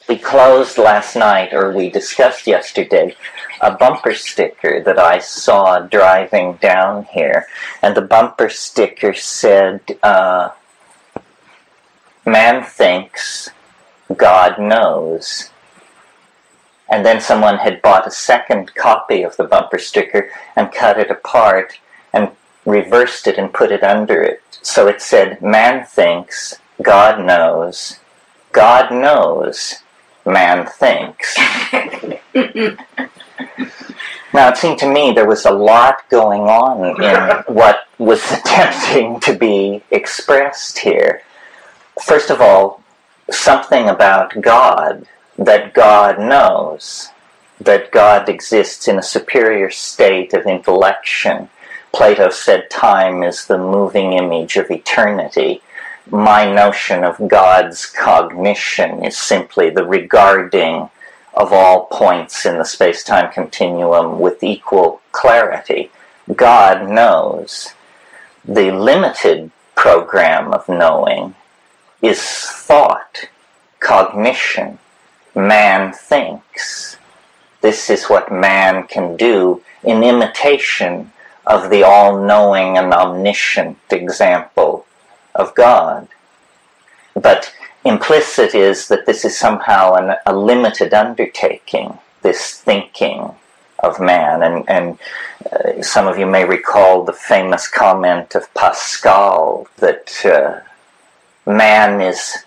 We closed last night, or we discussed yesterday, a bumper sticker that I saw driving down here. And the bumper sticker said, man thinks, God knows. And then someone had bought a second copy of the bumper sticker and cut it apart and reversed it and put it under it. So it said, man thinks, God knows, man thinks. Now, it seemed to me there was a lot going on in what was attempting to be expressed here. First of all, something about God, that God knows, that God exists in a superior state of intellection. Plato said time is the moving image of eternity. My notion of God's cognition is simply the regarding of all points in the space-time continuum with equal clarity. God knows. The limited program of knowing is thought, cognition. Man thinks. This is what man can do in imitation of the all-knowing and omniscient example of God. But implicit is that this is somehow a limited undertaking, this thinking of man. And some of you may recall the famous comment of Pascal that man is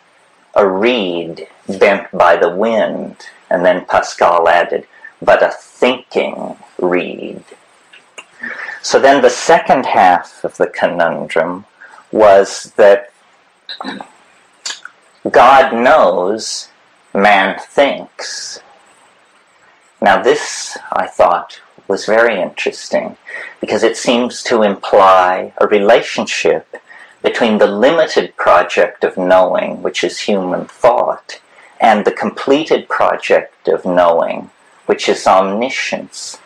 a reed bent by the wind. And then Pascal added, but a thinking reed. So then the second half of the conundrum was that God knows, man thinks. Now this, I thought, was very interesting because it seems to imply a relationship between the limited project of knowing, which is human thought, and the completed project of knowing, which is omniscience.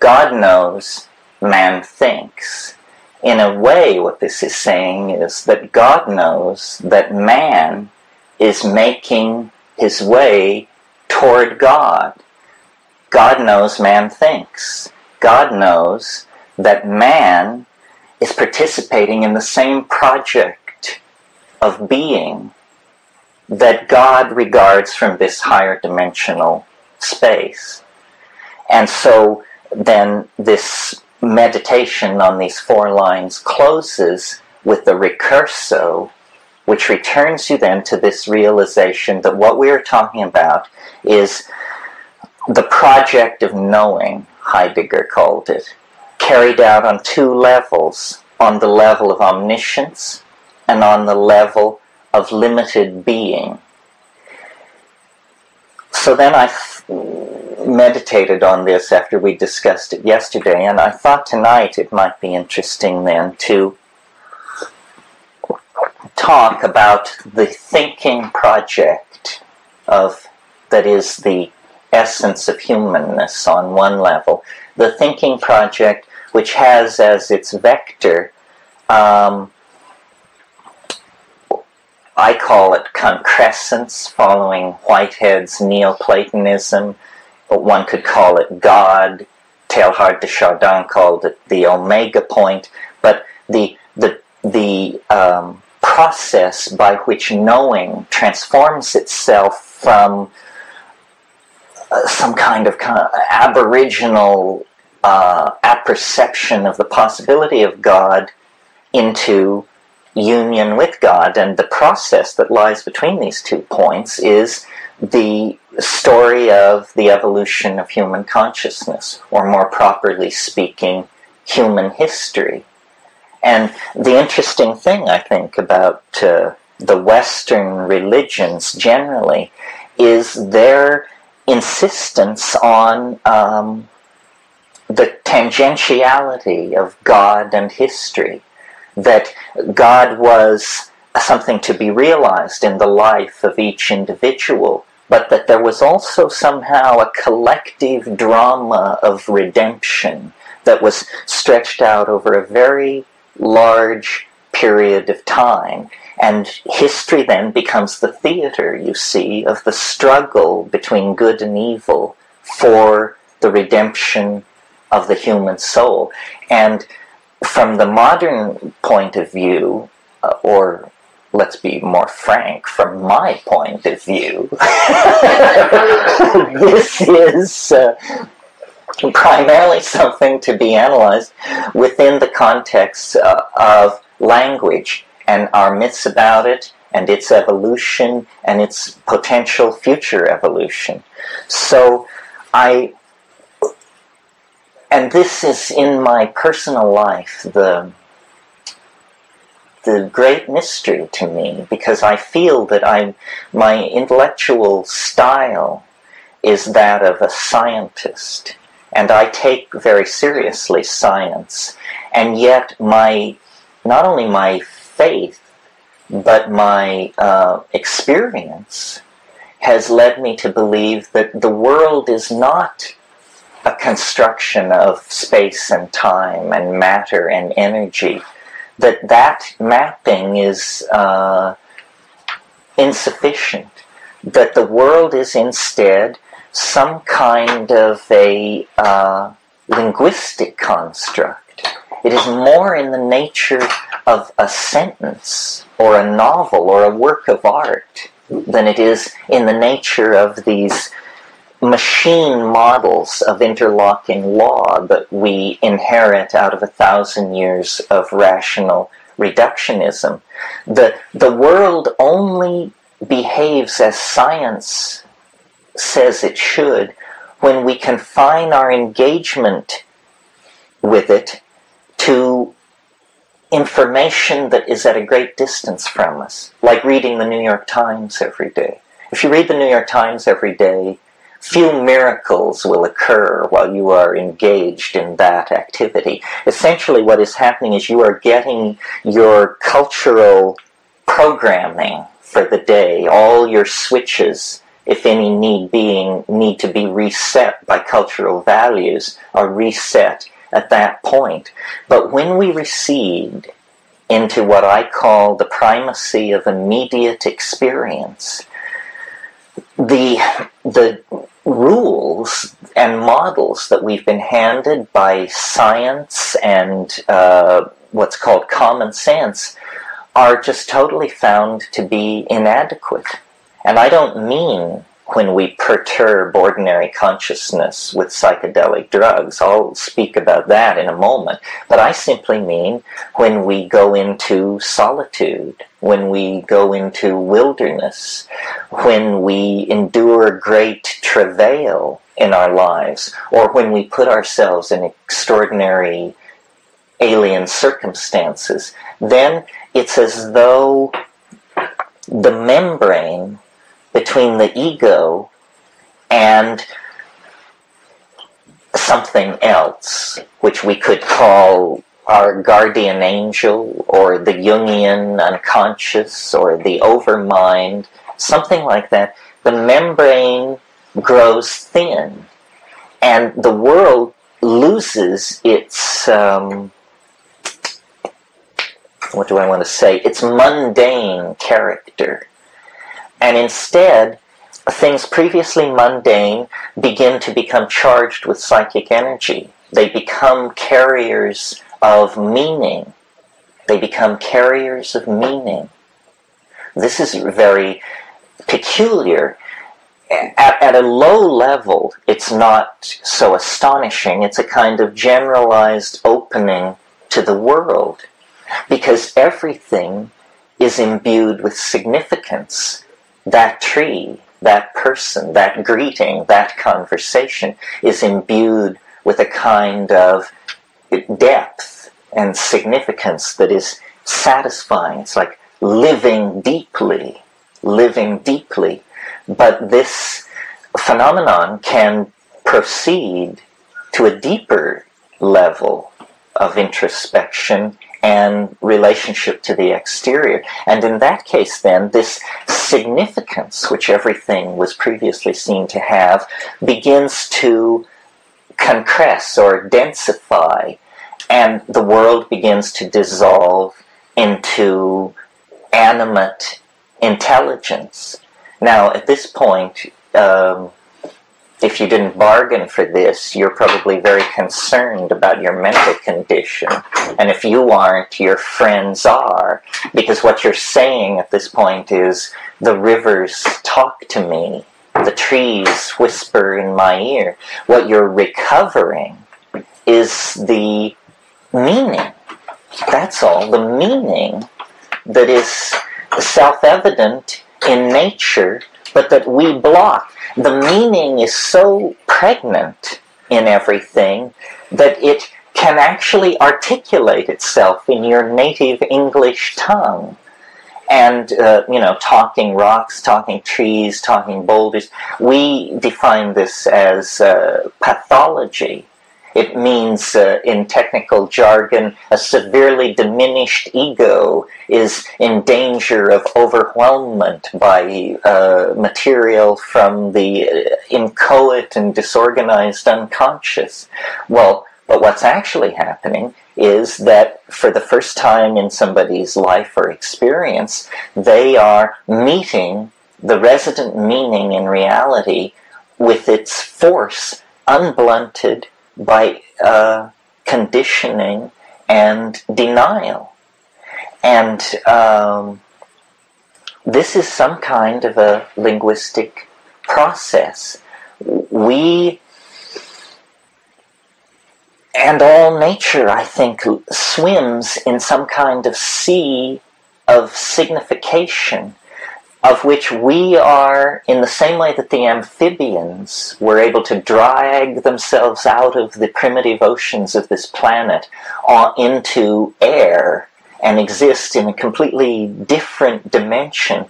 God knows, man thinks. In a way, what this is saying is that God knows that man is making his way toward God. God knows, man thinks. God knows that man is participating in the same project of being that God regards from this higher dimensional space. And so then this meditation on these 4 lines closes with the recurso, which returns you then to this realization that what we are talking about is the project of knowing, Heidegger called it, carried out on 2 levels, on the level of omniscience and on the level of limited being. So then I meditated on this after we discussed it yesterday, and I thought tonight it might be interesting then to talk about the thinking project of, that is the essence of humanness on one level, the thinking project which has as its vector, I call it concrescence, following Whitehead's Neoplatonism. One could call it God. Teilhard de Chardin called it the omega point. But the process by which knowing transforms itself from some kind of aboriginal apperception of the possibility of God into union with God, and the process that lies between these 2 points is the story of the evolution of human consciousness, or more properly speaking, human history. And the interesting thing, I think, about the Western religions generally is their insistence on the tangentiality of God and history, that God was something to be realized in the life of each individual, but that there was also somehow a collective drama of redemption that was stretched out over a very large period of time. And history then becomes the theater, you see, of the struggle between good and evil for the redemption of the human soul. And from the modern point of view, or let's be more frank, from my point of view, this is primarily something to be analyzed within the context of language and our myths about it, and its evolution, and its potential future evolution. So and this is in my personal life, the great mystery to me, because I feel that my intellectual style is that of a scientist, and I take very seriously science, and yet not only my faith, but my experience has led me to believe that the world is not a construction of space and time and matter and energy, that mapping is insufficient, that the world is instead some kind of a linguistic construct. It is more in the nature of a sentence or a novel or a work of art than it is in the nature of these machine models of interlocking law that we inherit out of 1,000 years of rational reductionism. The world only behaves as science says it should when we confine our engagement with it to information that is at a great distance from us, like reading the New York Times every day. If you read the New York Times every day, few miracles will occur while you are engaged in that activity. Essentially what is happening is you are getting your cultural programming for the day, all your switches, if any need to be reset by cultural values, are reset at that point. But when we recede into what I call the primacy of immediate experience, the rules and models that we've been handed by science and what's called common sense are just totally found to be inadequate. And I don't mean when we perturb ordinary consciousness with psychedelic drugs. I'll speak about that in a moment. But I simply mean when we go into solitude, when we go into wilderness, when we endure great travail in our lives, or when we put ourselves in extraordinary alien circumstances, then it's as though the membrane between the ego and something else, which we could call our guardian angel, or the Jungian unconscious, or the overmind, something like that, the membrane grows thin, and the world loses its, its mundane character. And instead, things previously mundane begin to become charged with psychic energy. They become carriers of meaning. They become carriers of meaning. This is very peculiar. At a low level, it's not so astonishing. It's a kind of generalized opening to the world, because everything is imbued with significance. That tree, that person, that greeting, that conversation is imbued with a kind of depth and significance that is satisfying. It's like living deeply. But this phenomenon can proceed to a deeper level of introspection and relationship to the exterior. And in that case, then, this significance, which everything was previously seen to have, begins to compress or densify, and the world begins to dissolve into animate intelligence. Now, at this point, if you didn't bargain for this, you're probably very concerned about your mental condition. And if you aren't, your friends are. Because what you're saying at this point is, the rivers talk to me, the trees whisper in my ear. What you're recovering is the meaning. That's all. The meaning that is self-evident in nature, but that we block. The meaning is so pregnant in everything that it can actually articulate itself in your native English tongue. And, talking rocks, talking trees, talking boulders, we define this as pathology. It means, in technical jargon, a severely diminished ego is in danger of overwhelmment by material from the inchoate and disorganized unconscious. Well, but what's actually happening is that for the first time in somebody's life or experience, they are meeting the resident meaning in reality with its force unblunted by conditioning and denial. And this is some kind of a linguistic process. We, and all nature, I think, swims in some kind of sea of signification, of which we are, in the same way that the amphibians were able to drag themselves out of the primitive oceans of this planet into air and exist in a completely different dimension.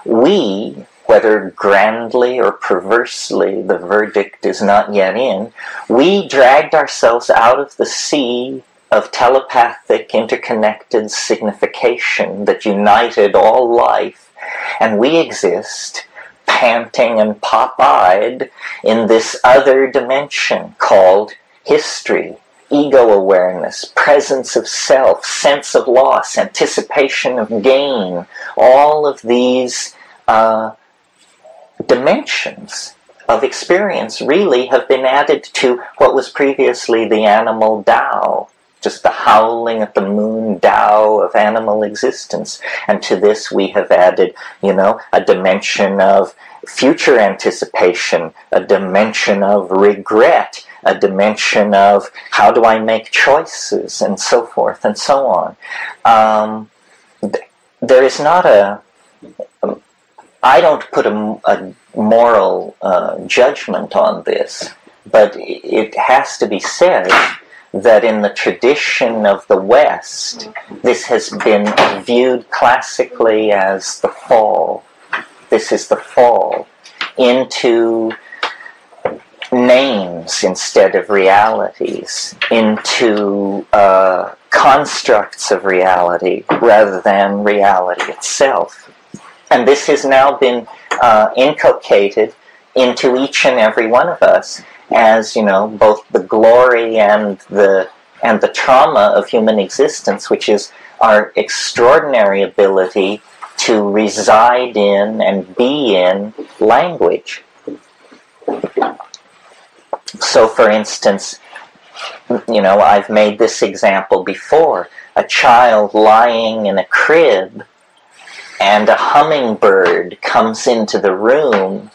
We, whether grandly or perversely, the verdict is not yet in, we dragged ourselves out of the sea of telepathic interconnected signification that united all life, and we exist, panting and pop-eyed, in this other dimension called history, ego awareness, presence of self, sense of loss, anticipation of gain. All of these dimensions of experience really have been added to what was previously the animal Tao, just the howling at the moon Tao of animal existence. And to this we have added, a dimension of future anticipation, a dimension of regret, a dimension of how do I make choices, and so forth and so on. There is not I don't put a moral judgment on this, but it has to be said that in the tradition of the West, this has been viewed classically as the fall. This is the fall into names instead of realities, into constructs of reality rather than reality itself. And this has now been inculcated into each and every one of us as, both the glory and the trauma of human existence, which is our extraordinary ability to reside in and be in language. So, for instance, I've made this example before. A child lying in a crib, and a hummingbird comes into the room,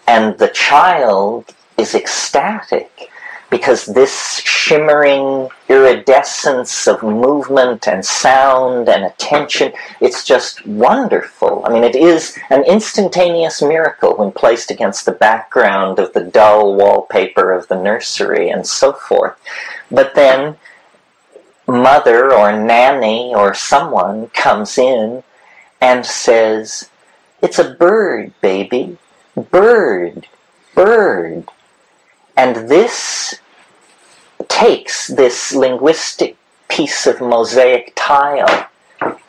and the child is ecstatic because this shimmering iridescence of movement and sound and attention, it's just wonderful. I mean, it is an instantaneous miracle when placed against the background of the dull wallpaper of the nursery and so forth. But then mother or nanny or someone comes in and says, "It's a bird, baby. Bird, bird." And this takes this linguistic piece of mosaic tile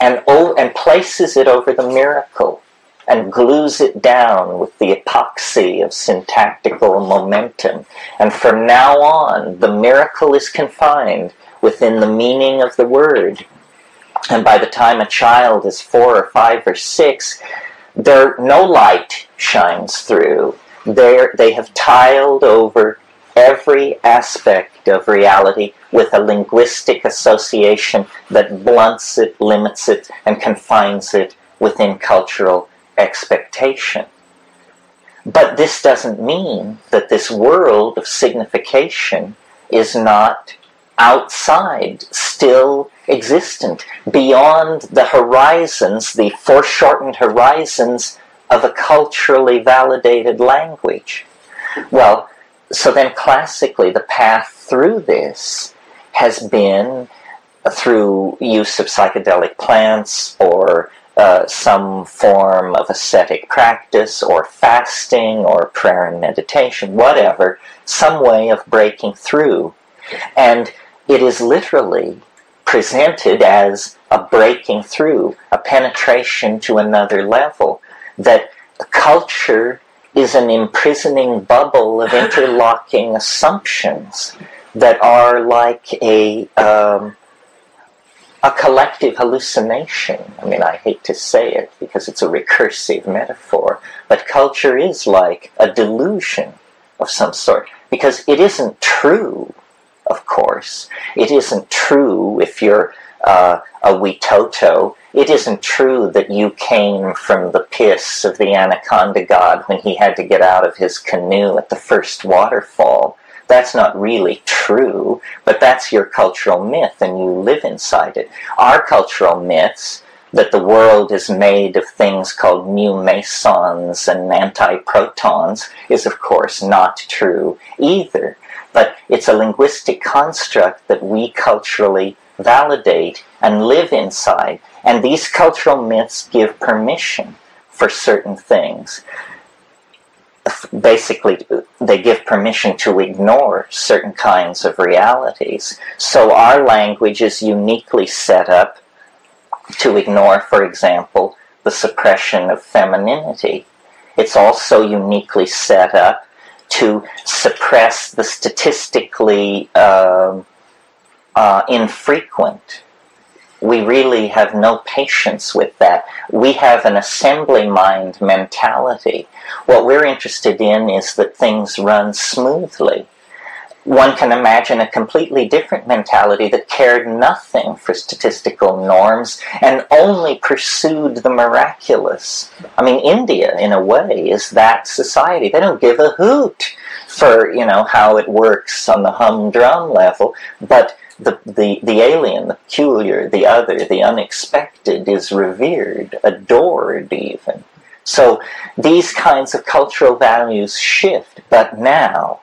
and places it over the miracle and glues it down with the epoxy of syntactical momentum. And from now on, the miracle is confined within the meaning of the word. And by the time a child is 4 or 5 or 6, no light shines through. They have tiled over every aspect of reality with a linguistic association that blunts it, limits it, and confines it within cultural expectation. But this doesn't mean that this world of signification is not outside, still existent, beyond the horizons, the foreshortened horizons of a culturally validated language. Well, so then classically the path through this has been through use of psychedelic plants or some form of ascetic practice or fasting or prayer and meditation, whatever, some way of breaking through. And it is literally presented as a breaking through, a penetration to another level, that culture is an imprisoning bubble of interlocking assumptions that are like a collective hallucination. I mean, I hate to say it because it's a recursive metaphor, but culture is like a delusion of some sort, because it isn't true, of course. It isn't true if you're a Witoto. It isn't true that you came from the piss of the anaconda god when he had to get out of his canoe at the first waterfall. That's not really true, but that's your cultural myth, and you live inside it. Our cultural myths, that the world is made of things called mu mesons and antiprotons, is of course not true either. But it's a linguistic construct that we culturally validate and live inside. And these cultural myths give permission for certain things. Basically, they give permission to ignore certain kinds of realities. So our language is uniquely set up to ignore, for example, the suppression of femininity. It's also uniquely set up to suppress the statistically infrequent. We really have no patience with that. We have an assembly mind mentality. What we're interested in is that things run smoothly. One can imagine a completely different mentality that cared nothing for statistical norms and only pursued the miraculous. I mean, India, in a way, is that society. They don't give a hoot for, how it works on the humdrum level, but the alien, the peculiar, the other, the unexpected is revered, adored even. So these kinds of cultural values shift, but now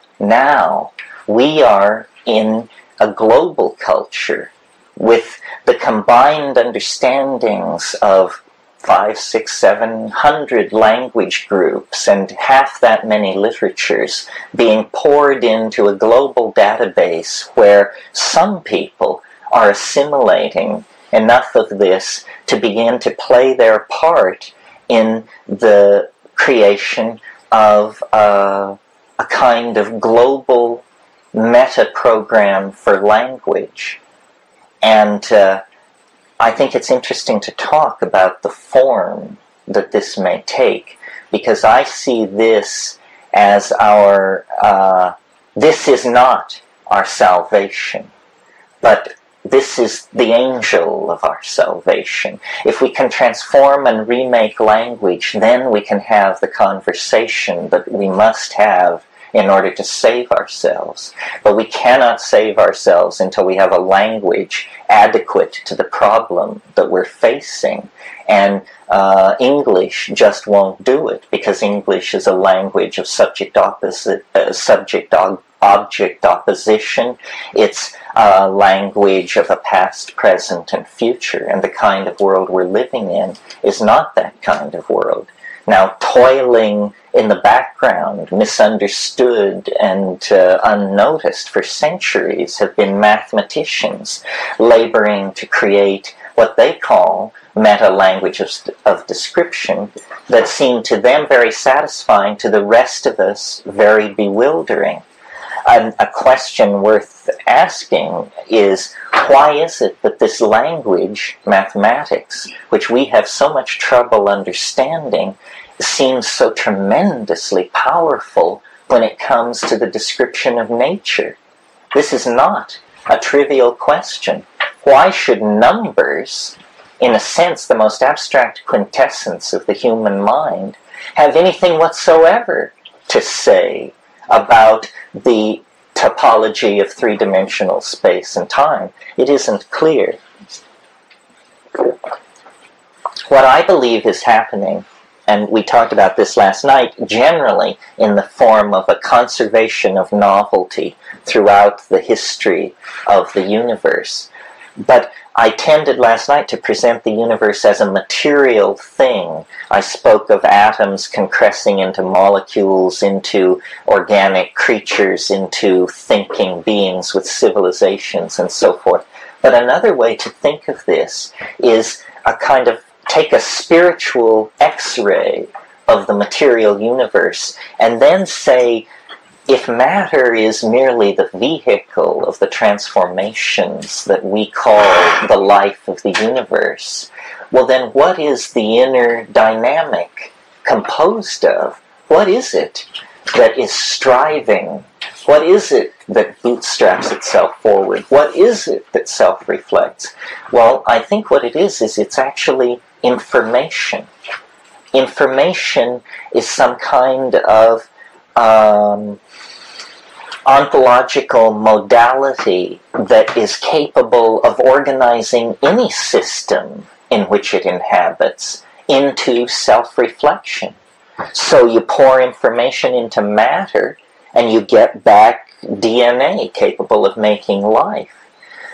we are in a global culture with the combined understandings of 500, 600, 700 language groups and half that many literatures being poured into a global database where some people are assimilating enough of this to begin to play their part in the creation of a kind of global meta program for language. And I think it's interesting to talk about the form that this may take, because I see this as this is not our salvation, but this is the angel of our salvation. If we can transform and remake language, then we can have the conversation that we must have in order to save ourselves. But we cannot save ourselves until we have a language adequate to the problem that we're facing. And English just won't do it, because English is a language of subject-object opposition. It's a language of a past, present, and future. And the kind of world we're living in is not that kind of world. Now, toiling in the background, misunderstood and unnoticed for centuries, have been mathematicians laboring to create what they call meta-languages of description that seem to them very satisfying, to the rest of us very bewildering. A question worth asking is, why is it that this language, mathematics, which we have so much trouble understanding, seems so tremendously powerful when it comes to the description of nature? This is not a trivial question. Why should numbers, in a sense the most abstract quintessence of the human mind, have anything whatsoever to say about the topology of three-dimensional space and time? It isn't clear. What I believe is happening, and we talked about this last night, generally in the form of a conservation of novelty throughout the history of the universe. But I tended last night to present the universe as a material thing. I spoke of atoms compressing into molecules, into organic creatures, into thinking beings with civilizations and so forth. But another way to think of this is a kind of take a spiritual X-ray of the material universe and then say, if matter is merely the vehicle of the transformations that we call the life of the universe, well then what is the inner dynamic composed of? What is it that is striving? What is it that bootstraps itself forward? What is it that self-reflects? Well, I think what it is it's actually information. Information is some kind of ontological modality that is capable of organizing any system in which it inhabits into self-reflection. So you pour information into matter and you get back DNA capable of making life.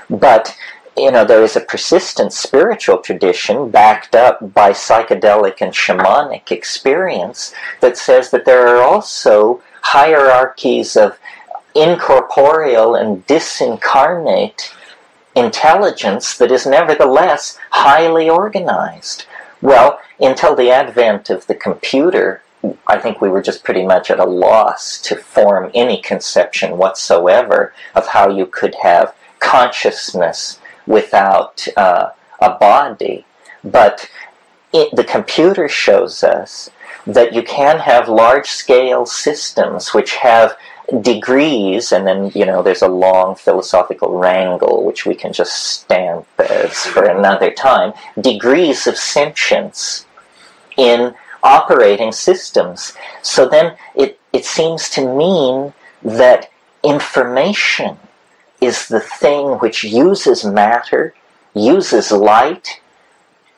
But there is a persistent spiritual tradition backed up by psychedelic and shamanic experience that says that there are also hierarchies of incorporeal and disincarnate intelligence that is nevertheless highly organized. Well, until the advent of the computer, I think we were just pretty much at a loss to form any conception whatsoever of how you could have consciousness without a body. But the computer shows us that you can have large-scale systems which have degrees, and then, there's a long philosophical wrangle, which we can just stamp as for another time, degrees of sentience in operating systems. So then it seems to mean that information is the thing which uses matter, uses light,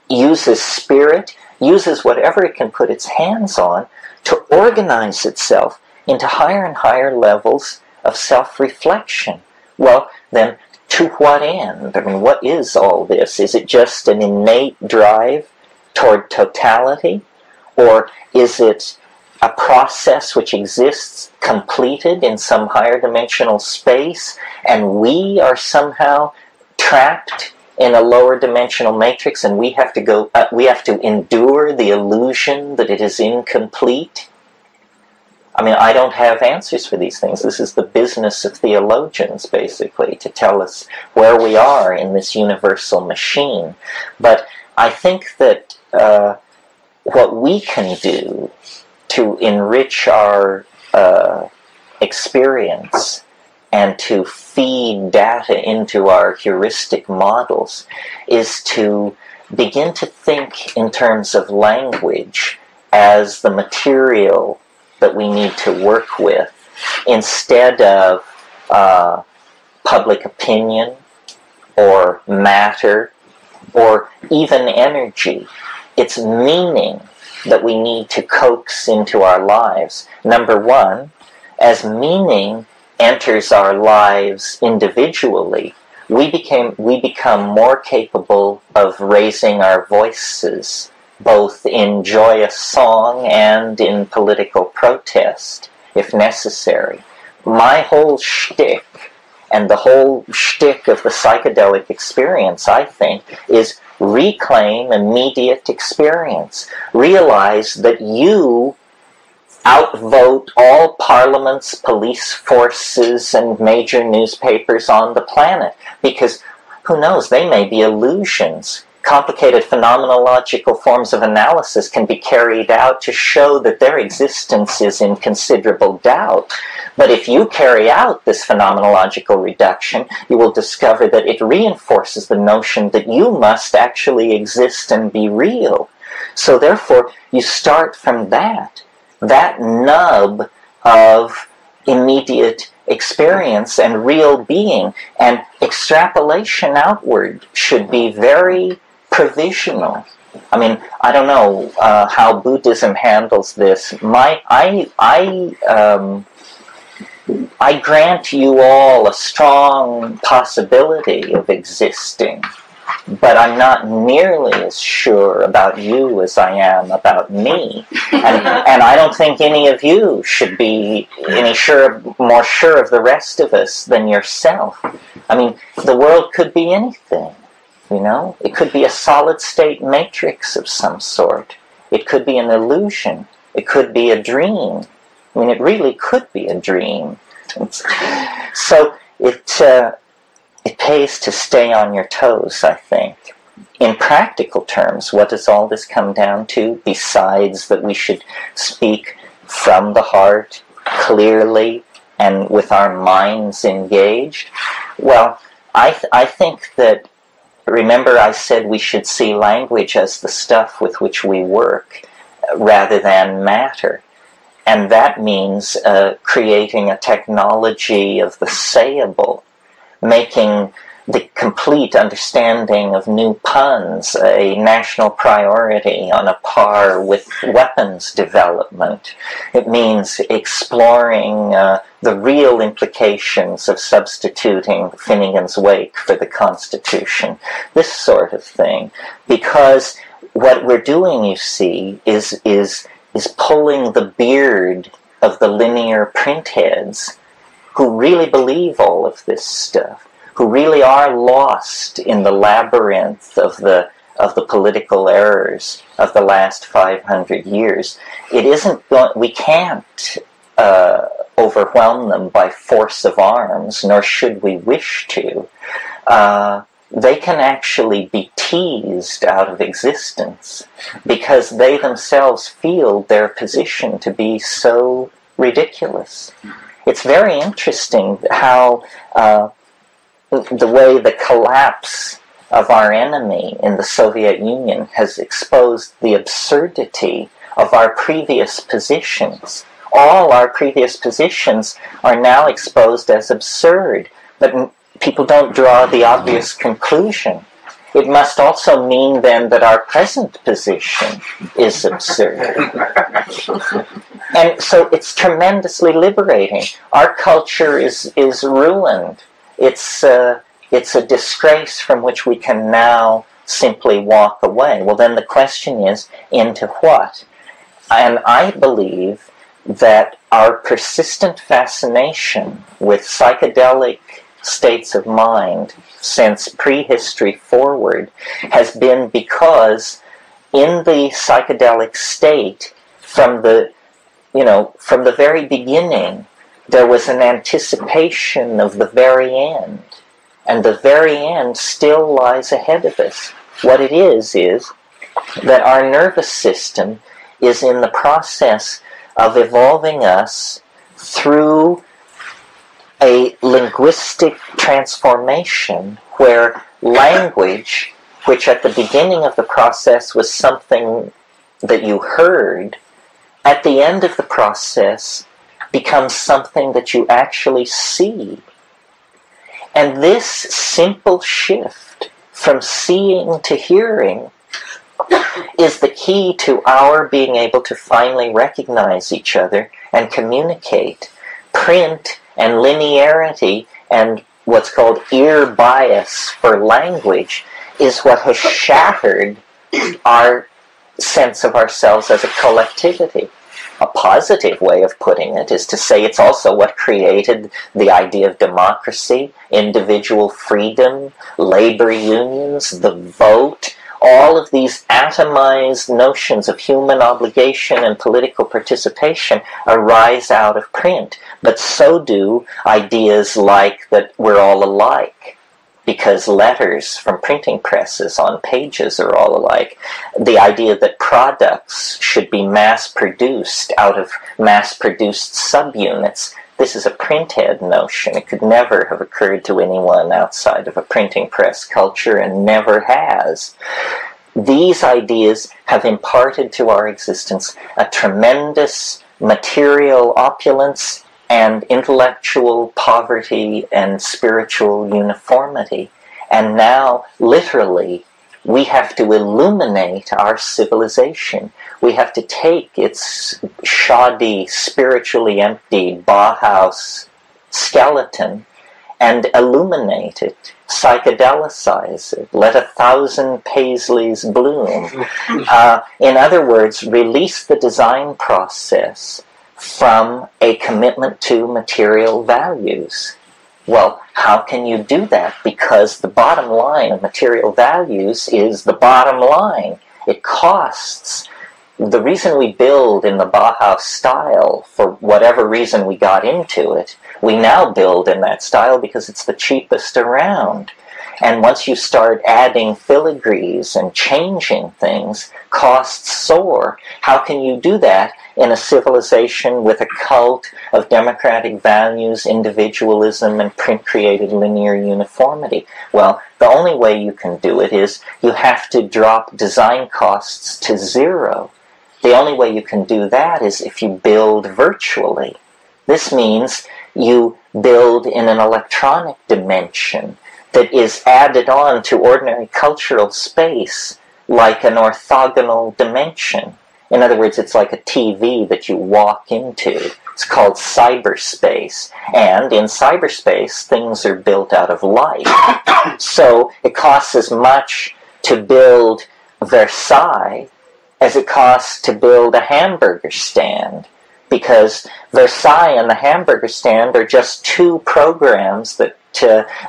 uses spirit, uses whatever it can put its hands on to organize itself into higher and higher levels of self-reflection. Well, then, to what end? I mean, what is all this? Is it just an innate drive toward totality? Or is it a process which exists completed in some higher dimensional space, and we are somehow trapped in a lower dimensional matrix, and we have to endure the illusion that it is incomplete? I mean, I don't have answers for these things. This is the business of theologians, basically, to tell us where we are in this universal machine. But I think that what we can do to enrich our experience and to feed data into our heuristic models is to begin to think in terms of language as the material that we need to work with, instead of public opinion or matter or even energy. It's meaning that we need to coax into our lives. Number one, as meaning enters our lives individually, we become more capable of raising our voices, both in joyous song and in political protest, if necessary. My whole shtick, and the whole shtick of the psychedelic experience, I think, is reclaim immediate experience. Realize that you outvote all parliaments, police forces, and major newspapers on the planet. Because, who knows, they may be illusions. Complicated phenomenological forms of analysis can be carried out to show that their existence is in considerable doubt. But if you carry out this phenomenological reduction, you will discover that it reinforces the notion that you must actually exist and be real. So therefore, you start from that nub of immediate experience and real being, and extrapolation outward should be very provisional. I mean, I don't know how Buddhism handles this. I grant you all a strong possibility of existing, but I'm not nearly as sure about you as I am about me. And I don't think any of you should be more sure of the rest of us than yourself. I mean, the world could be anything, you know? It could be a solid-state matrix of some sort. It could be an illusion. It could be a dream. I mean, it really could be a dream. So it pays to stay on your toes, I think. In practical terms, what does all this come down to, besides that we should speak from the heart, clearly, and with our minds engaged? Well, I think that, remember I said we should see language as the stuff with which we work, rather than matter. And that means creating a technology of the sayable, making the complete understanding of new puns a national priority on a par with weapons development. It means exploring the real implications of substituting Finnegan's Wake for the Constitution, this sort of thing. Because what we're doing, you see, is pulling the beard of the linear printheads who really believe all of this stuff, who really are lost in the labyrinth of the political errors of the last 500 years. We can't overwhelm them by force of arms, nor should we wish to. They can actually be teased out of existence because they themselves feel their position to be so ridiculous. It's very interesting how the way the collapse of our enemy in the Soviet Union has exposed the absurdity of our previous positions. All our previous positions are now exposed as absurd, but people don't draw the obvious conclusion. It must also mean then that our present position is absurd. And so it's tremendously liberating. Our culture is ruined. It's a disgrace from which we can now simply walk away. Well, then the question is, into what? And I believe that our persistent fascination with psychedelic states of mind since prehistory forward has been because in the psychedelic state, from the very beginning, there was an anticipation of the very end. And the very end still lies ahead of us. What it is that our nervous system is in the process of evolving us through a linguistic transformation where language, which at the beginning of the process was something that you heard, at the end of the process becomes something that you actually see. And this simple shift from seeing to hearing is the key to our being able to finally recognize each other and communicate. Print and linearity and what's called ear bias for language is what has shattered our sense of ourselves as a collectivity. A positive way of putting it is to say it's also what created the idea of democracy, individual freedom, labor unions, the vote, all of these atomized notions of human obligation and political participation arise out of print. But so do ideas like that we're all alike, because letters from printing presses on pages are all alike. The idea that products should be mass-produced out of mass-produced subunits. This is a printhead notion. It could never have occurred to anyone outside of a printing press culture, and never has. These ideas have imparted to our existence a tremendous material opulence and intellectual poverty and spiritual uniformity. And now, literally, we have to illuminate our civilization. We have to take its shoddy, spiritually empty Bauhaus skeleton and illuminate it, psychedelicize it, let 1,000 Paisleys bloom. In other words, release the design process from a commitment to material values. Well, how can you do that? Because the bottom line of material values is the bottom line. It costs. The reason we build in the Bauhaus style, for whatever reason we got into it, we now build in that style because it's the cheapest around. And once you start adding filigrees and changing things, costs soar. How can you do that in a civilization with a cult of democratic values, individualism, and print-created linear uniformity? Well, the only way you can do it is you have to drop design costs to zero. The only way you can do that is if you build virtually. This means you build in an electronic dimension that is added on to ordinary cultural space like an orthogonal dimension. In other words, it's like a TV that you walk into. It's called cyberspace. And in cyberspace, things are built out of light. So it costs as much to build Versailles as it costs to build a hamburger stand. Because Versailles and the hamburger stand are just two programs that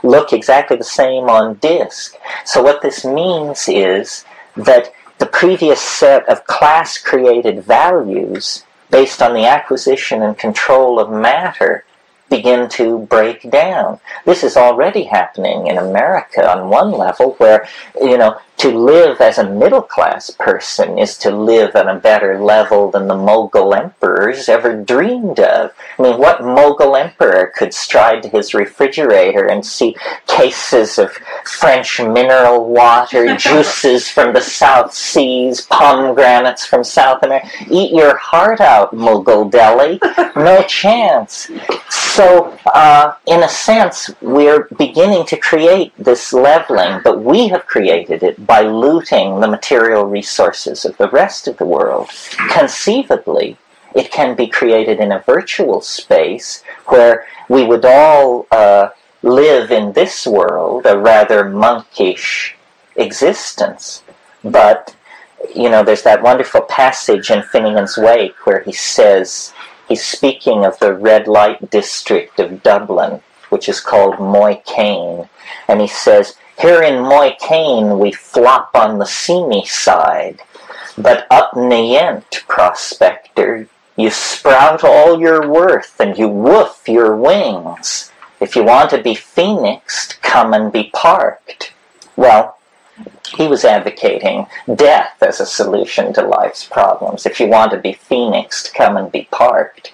look exactly the same on disk. So what this means is that the previous set of class-created values based on the acquisition and control of matter begin to break down. This is already happening in America on one level where, to live as a middle-class person is to live on a better level than the Mughal emperors ever dreamed of. I mean, what Mughal emperor could stride to his refrigerator and see cases of French mineral water, juices from the South Seas, pomegranates from South America? Eat your heart out, Mughal Delhi. No chance. So, in a sense, we're beginning to create this leveling, but we have created it by looting the material resources of the rest of the world. Conceivably, it can be created in a virtual space where we would all live in this world, a rather monkish existence. But, there's that wonderful passage in Finnegan's Wake where he says, he's speaking of the red light district of Dublin, which is called Moycane. And he says, here in Moycane we flop on the seamy side, but up Nient, prospector, you sprout all your worth and you woof your wings. If you want to be phoenixed, come and be parked. Well, he was advocating death as a solution to life's problems. If you want to be phoenixed, come and be parked.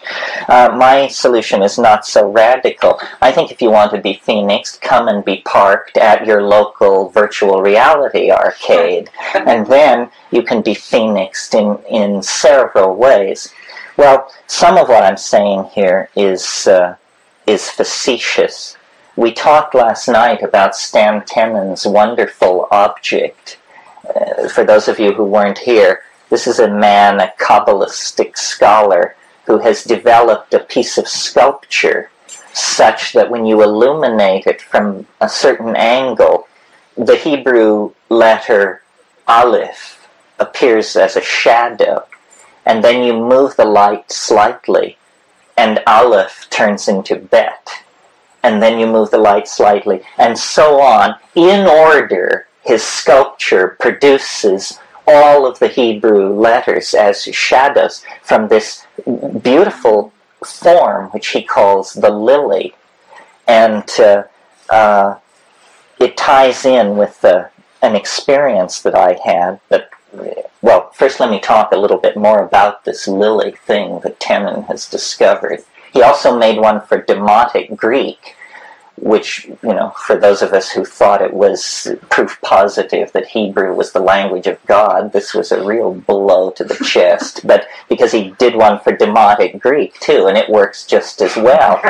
My solution is not so radical. I think if you want to be phoenixed, come and be parked at your local virtual reality arcade. And then you can be phoenixed in several ways. Well, some of what I'm saying here is facetious. We talked last night about Stan Tenon's wonderful object. For those of you who weren't here, this is a man, a Kabbalistic scholar, who has developed a piece of sculpture such that when you illuminate it from a certain angle, the Hebrew letter Aleph appears as a shadow, and then you move the light slightly, and Aleph turns into Bet. And then you move the light slightly, and so on, in order his sculpture produces all of the Hebrew letters as shadows from this beautiful form which he calls the lily. And it ties in with an experience that I had. Well, first let me talk a little bit more about this lily thing that Tenon has discovered. He also made one for Demotic Greek, which, for those of us who thought it was proof positive that Hebrew was the language of God, this was a real blow to the chest. But because he did one for Demotic Greek too, and it works just as well,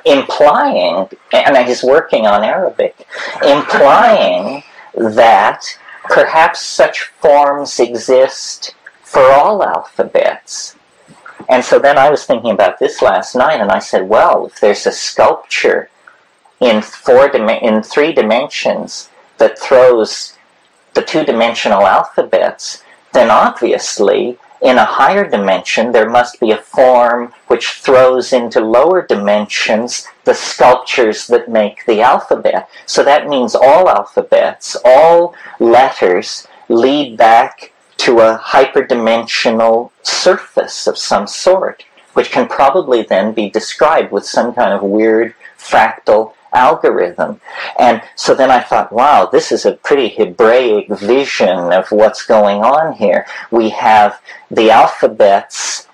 implying, and he's working on Arabic, implying that perhaps such forms exist for all alphabets. And so then I was thinking about this last night, and I said, well, if there's a sculpture in 3 dimensions that throws the 2-dimensional alphabets, then obviously in a higher dimension there must be a form which throws into lower dimensions the sculptures that make the alphabet. So that means all alphabets, all letters lead back to a hyperdimensional surface of some sort, which can probably then be described with some kind of weird fractal algorithm. And so then I thought, wow, this is a pretty Hebraic vision of what's going on here. We have the alphabets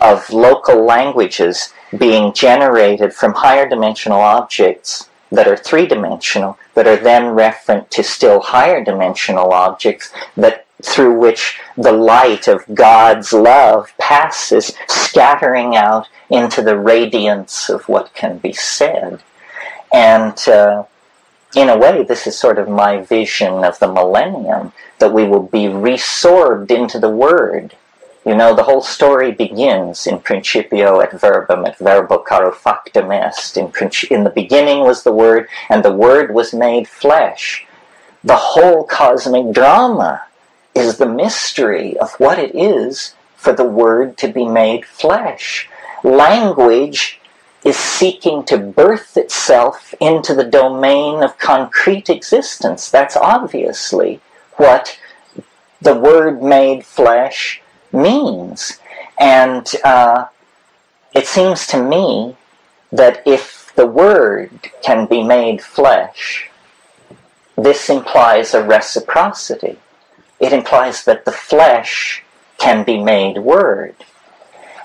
of local languages being generated from higher dimensional objects that are 3-dimensional, that are then referent to still higher dimensional objects that through which the light of God's love passes, scattering out into the radiance of what can be said. And in a way, this is sort of my vision of the millennium, that we will be resorbed into the Word. The whole story begins in principio et verbum, et verbo caro factum est. In the beginning was the Word, and the Word was made flesh. The whole cosmic drama is the mystery of what it is for the Word to be made flesh. Language is seeking to birth itself into the domain of concrete existence. That's obviously what the Word made flesh means. And it seems to me that if the Word can be made flesh, this implies a reciprocity. It implies that the flesh can be made Word.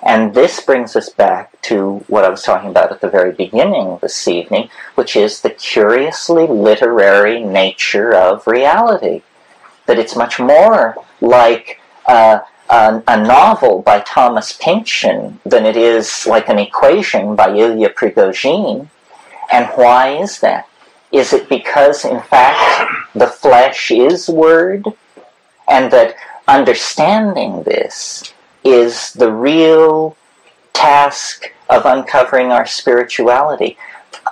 And this brings us back to what I was talking about at the very beginning this evening, which is the curiously literary nature of reality. That it's much more like a novel by Thomas Pynchon than it is like an equation by Ilya Prigogine. And why is that? Is it because, in fact, the flesh is Word? And that understanding this is the real task of uncovering our spirituality.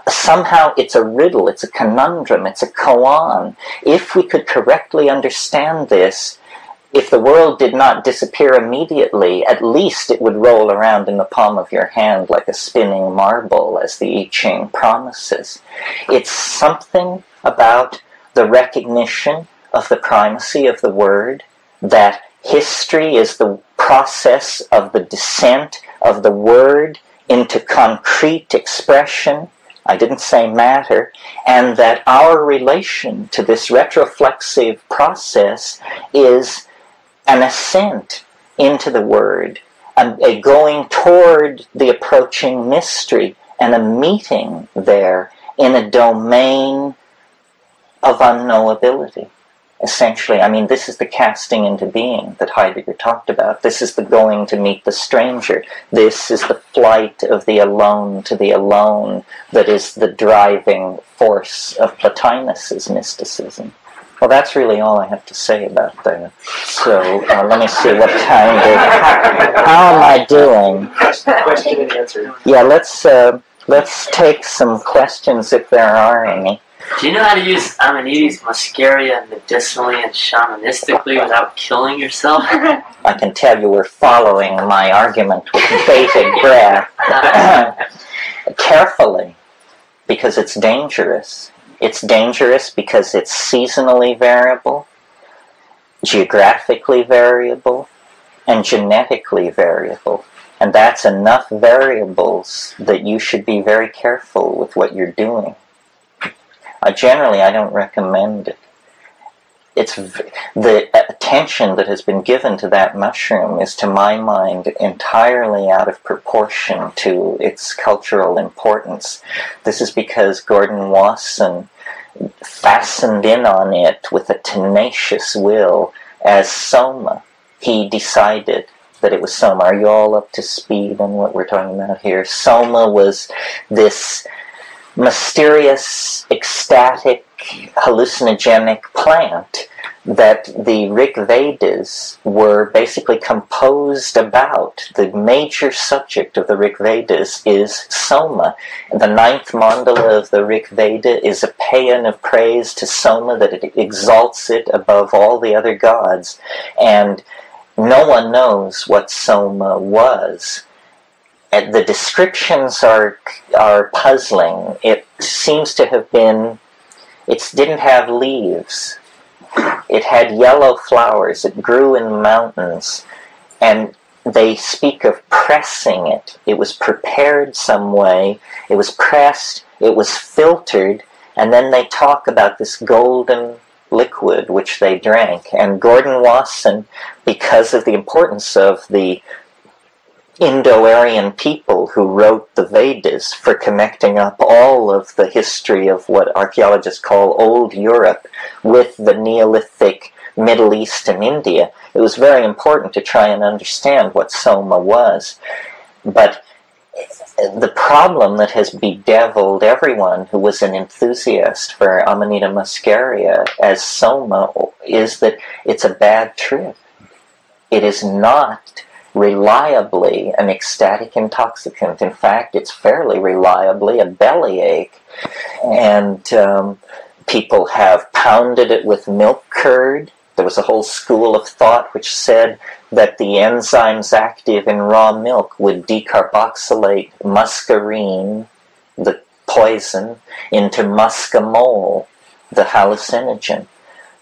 Somehow it's a riddle, it's a conundrum, it's a koan. If we could correctly understand this, if the world did not disappear immediately, at least it would roll around in the palm of your hand like a spinning marble, as the I Ching promises. It's something about the recognition of the primacy of the Word, that history is the process of the descent of the Word into concrete expression. I didn't say matter. And that our relation to this retroflexive process is an ascent into the Word, a going toward the approaching mystery, and a meeting there in a domain of unknowability. Essentially, this is the casting into being that Heidegger talked about. This is the going to meet the stranger. This is the flight of the alone to the alone that is the driving force of Plotinus's mysticism. Well, that's really all I have to say about that. So, let me see what time how am I doing? Question and answer. Yeah, let's take some questions if there are any. Do you know how to use Amanides muscaria medicinally and shamanistically without killing yourself? I can tell you we're following my argument with bated breath. Carefully, because it's dangerous. It's dangerous because it's seasonally variable, geographically variable, and genetically variable. And that's enough variables that you should be very careful with what you're doing. Generally, I don't recommend it. It's the attention that has been given to that mushroom is, to my mind, entirely out of proportion to its cultural importance. This is because Gordon Wasson fastened in on it with a tenacious will as soma. He decided that it was soma. Are you all up to speed on what we're talking about here? Soma was this mysterious, ecstatic, hallucinogenic plant that the Rig Vedas were basically composed about. The major subject of the Rig Vedas is Soma. The ninth mandala of the Rig Veda is a paean of praise to Soma, that it exalts it above all the other gods. And no one knows what Soma was. And the descriptions are puzzling. It seems to have been, it didn't have leaves. It had yellow flowers. It grew in mountains. And they speak of pressing it. It was prepared some way. It was pressed. It was filtered. And then they talk about this golden liquid which they drank. And Gordon Wasson, because of the importance of the Indo-Aryan people who wrote the Vedas for connecting up all of the history of what archaeologists call Old Europe with the Neolithic Middle East and India, it was very important to try and understand what Soma was. But the problem that has bedeviled everyone who was an enthusiast for Amanita muscaria as Soma is that it's a bad trip. It is not reliably an ecstatic intoxicant. In fact, it's fairly reliably a bellyache. And people have pounded it with milk curd. There was a whole school of thought which said that the enzymes active in raw milk would decarboxylate muscarine, the poison, into muscimol, the hallucinogen.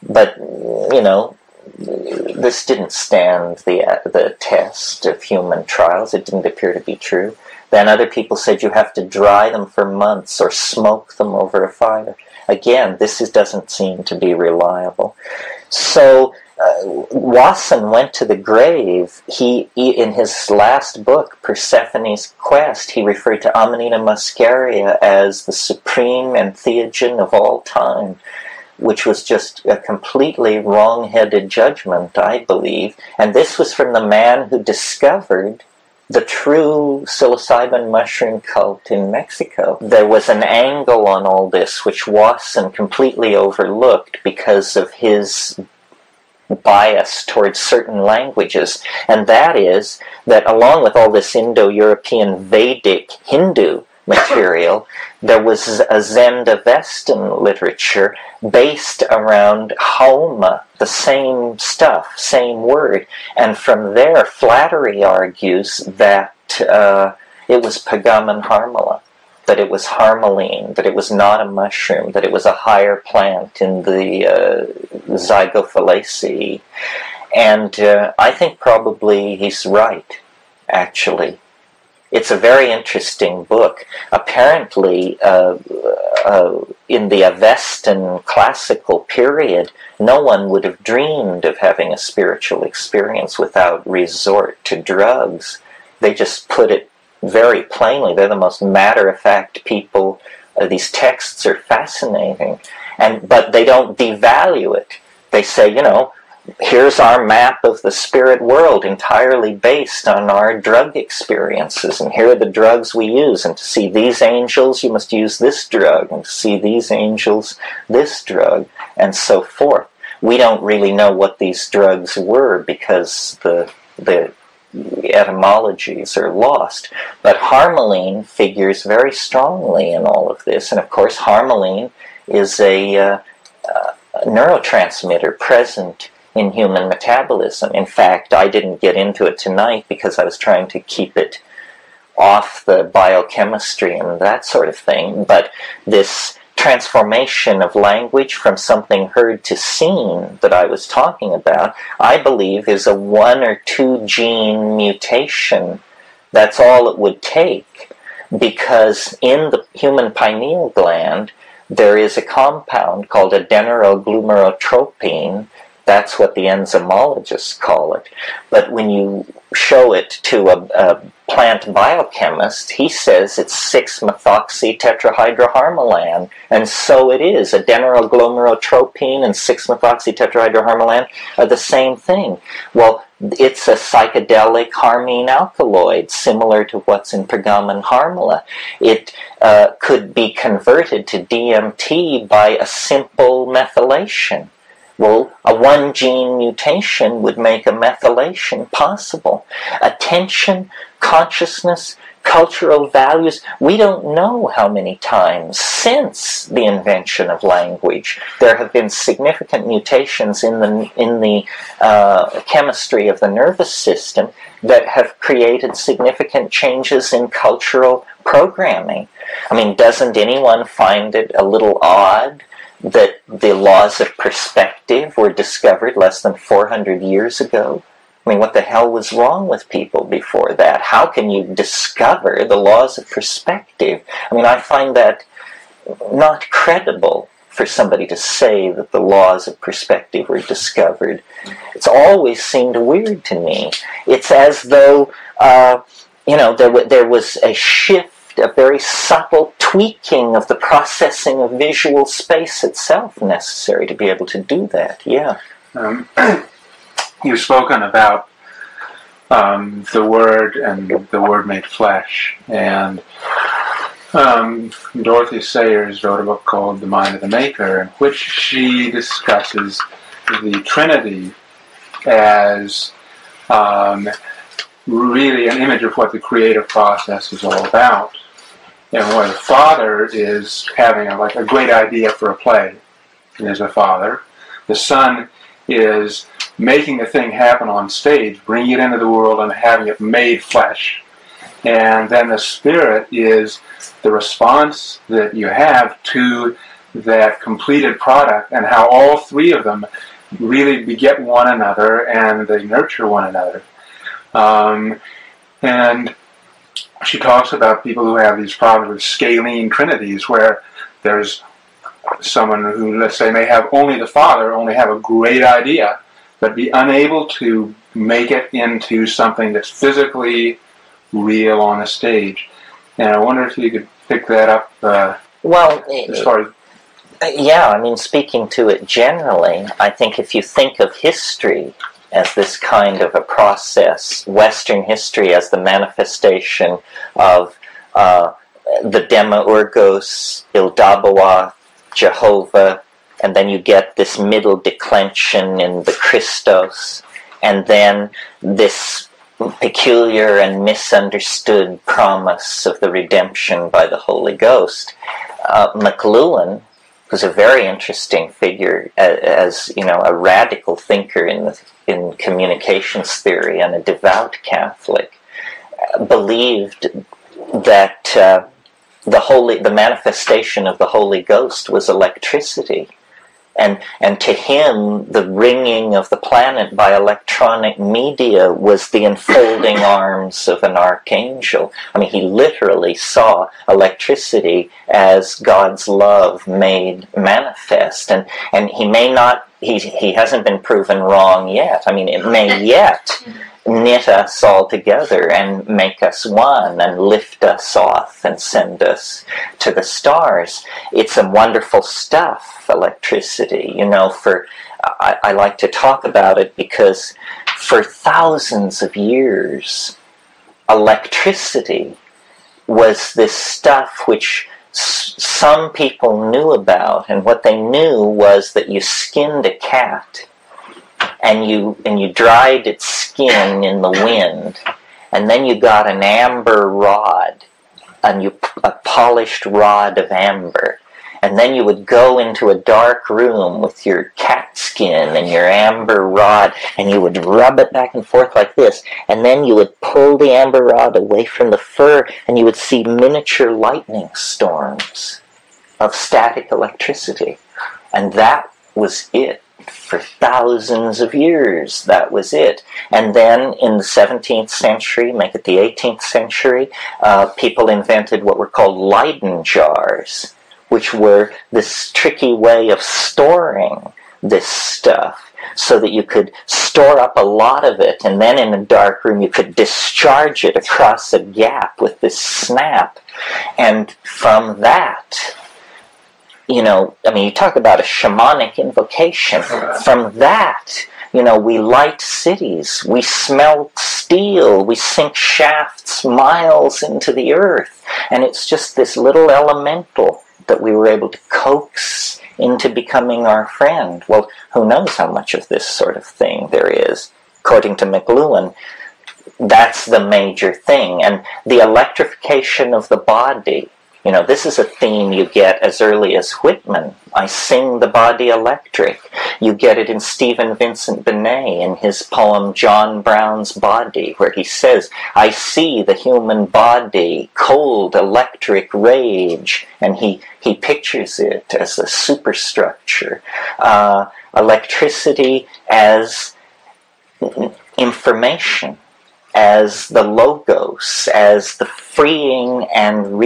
But, you know, this didn't stand the test of human trials. It didn't appear to be true. Then other people said you have to dry them for months or smoke them over a fire. Again, this doesn't seem to be reliable. So Wasson went to the grave. He, in his last book, Persephone's Quest, he referred to Amanita muscaria as the supreme entheogen of all time, which was just a completely wrong-headed judgment, I believe. And this was from the man who discovered the true psilocybin mushroom cult in Mexico. There was an angle on all this which Wasson completely overlooked because of his bias towards certain languages, and that is that along with all this Indo-European Vedic Hindu material, there was a Zend-Avestan literature based around Homa, the same stuff, same word. And from there, Flattery argues that it was Pagamen harmala, that it was harmaline, that it was not a mushroom, that it was a higher plant in the Zygophalaceae. And I think probably he's right, actually. It's a very interesting book. Apparently, in the Avestan classical period, no one would have dreamed of having a spiritual experience without resort to drugs. They just put it very plainly. They're the most matter-of-fact people. These texts are fascinating, but they don't devalue it. They say, you know, here's our map of the spirit world entirely based on our drug experiences, and here are the drugs we use, and to see these angels you must use this drug, and to see these angels this drug, and so forth. We don't really know what these drugs were because the etymologies are lost, but harmaline figures very strongly in all of this. And of course harmaline is a neurotransmitter present in human metabolism. In fact, I didn't get into it tonight because I was trying to keep it off the biochemistry and that sort of thing, but this transformation of language from something heard to seen that I was talking about, I believe is a 1 or 2 gene mutation. That's all it would take, because in the human pineal gland there is a compound called adenosine. That's what the enzymologists call it. But when you show it to a plant biochemist, he says it's 6-methoxytetrahydroharmalan, and so it is. Adenosine and 6-methoxytetrahydroharmalan are the same thing. Well, it's a psychedelic harmine alkaloid, similar to what's in Pergamon harmala. It could be converted to DMT by a simple methylation. Well, a 1 gene mutation would make a methylation possible. Attention, consciousness, cultural values, we don't know how many times since the invention of language there have been significant mutations in the chemistry of the nervous system that have created significant changes in cultural programming. I mean, doesn't anyone find it a little odd that the laws of perspective were discovered less than 400 years ago? I mean, what the hell was wrong with people before that? How can you discover the laws of perspective? I mean, I find that not credible for somebody to say that the laws of perspective were discovered. It's always seemed weird to me. It's as though, there was a shift, a very subtle tweaking of the processing of visual space itself necessary to be able to do that. Yeah. You've spoken about the Word and the Word made flesh, and Dorothy Sayers wrote a book called The Mind of the Maker, in which she discusses the Trinity as really an image of what the creative process is all about. And where the Father is having a great idea for a play, and there's a Father. The Son is making the thing happen on stage, bringing it into the world and having it made flesh. And then the Spirit is the response that you have to that completed product, and how all three of them really beget one another and they nurture one another. And she talks about people who have these problems with scalene trinities, where there's someone who, let's say, may have only the Father, only have a great idea, but be unable to make it into something that's physically real on a stage. And I wonder if you could pick that up as far as... Yeah, I mean, speaking to it generally, I think if you think of history as this kind of a process, Western history as the manifestation of the Demiurgos, Ildabaoth, Jehovah, and then you get this middle declension in the Christos, and then this peculiar and misunderstood promise of the redemption by the Holy Ghost. McLuhan, who's a very interesting figure as a radical thinker in communications theory and a devout Catholic, believed that the manifestation of the Holy Ghost was electricity. And to him, the ringing of the planet by electronic media was the enfolding arms of an archangel. I mean, he literally saw electricity as God's love made manifest. And he may not, he hasn't been proven wrong yet. I mean, it may yet knit us all together and make us one and lift us off and send us to the stars. It's some wonderful stuff, electricity. I like to talk about it because for thousands of years, electricity was this stuff which some people knew about, and what they knew was that you skinned a cat and you dried its skin in the wind, and then you got an amber rod, a polished rod of amber, and then you would go into a dark room with your cat skin and your amber rod, and you would rub it back and forth like this, and then you would pull the amber rod away from the fur, and you would see miniature lightning storms. of static electricity. And that was it. For thousands of years, that was it. And then in the 17th century, make it the 18th century, people invented what were called Leyden jars, which were this tricky way of storing this stuff so that you could store up a lot of it, and then in a dark room you could discharge it across a gap with this snap. And from that, you know, I mean, you talk about a shamanic invocation. From that, you know, we light cities, we smelt steel, we sink shafts miles into the earth. And it's just this little elemental that we were able to coax into becoming our friend. Well, who knows how much of this sort of thing there is. According to McLuhan, that's the major thing. And the electrification of the body, you know, this is a theme you get as early as Whitman. I sing the body electric. You get it in Stephen Vincent Benet in his poem John Brown's Body, where he says, I see the human body, cold electric rage, and he pictures it as a superstructure. Electricity as information, as the logos, as the freeing and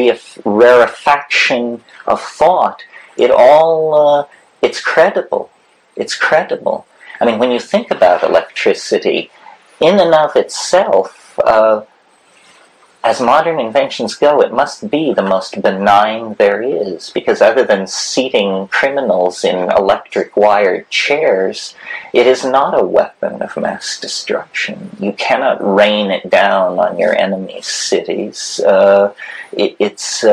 rarefaction of thought. It all, it's credible. It's credible. I mean, when you think about electricity, in and of itself, as modern inventions go, it must be the most benign there is, because other than seating criminals in electric wired chairs, it is not a weapon of mass destruction. You cannot rain it down on your enemy's cities. It's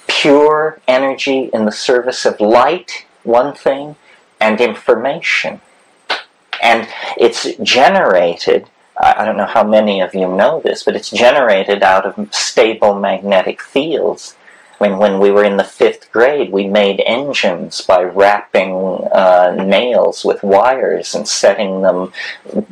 pure energy in the service of light, one thing, and information. And it's generated, I don't know how many of you know this, but it's generated out of stable magnetic fields. I mean, when we were in the 5th grade, we made engines by wrapping nails with wires and setting them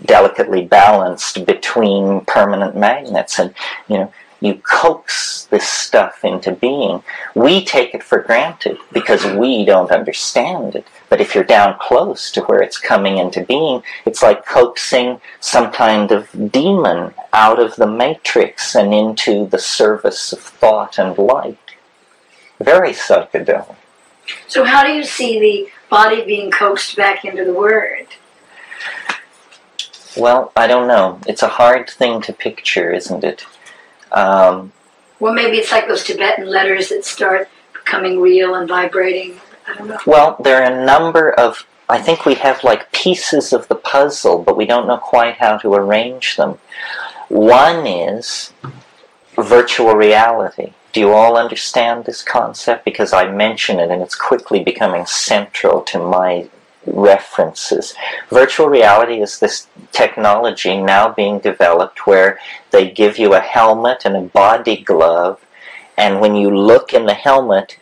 delicately balanced between permanent magnets. And, you know, you coax this stuff into being. We take it for granted because we don't understand it. But if you're down close to where it's coming into being, it's like coaxing some kind of demon out of the matrix and into the service of thought and light. Very psychedelic. So how do you see the body being coaxed back into the word? Well, I don't know. It's a hard thing to picture, isn't it? Well, maybe it's like those Tibetan letters that start becoming real and vibrating. I don't know. Well, there are a number of, I think we have like pieces of the puzzle, but we don't know quite how to arrange them. One is virtual reality. Do you all understand this concept? Because I mention it and it's quickly becoming central to my references. Virtual reality is this technology now being developed where they give you a helmet and a body glove, and when you look in the helmet,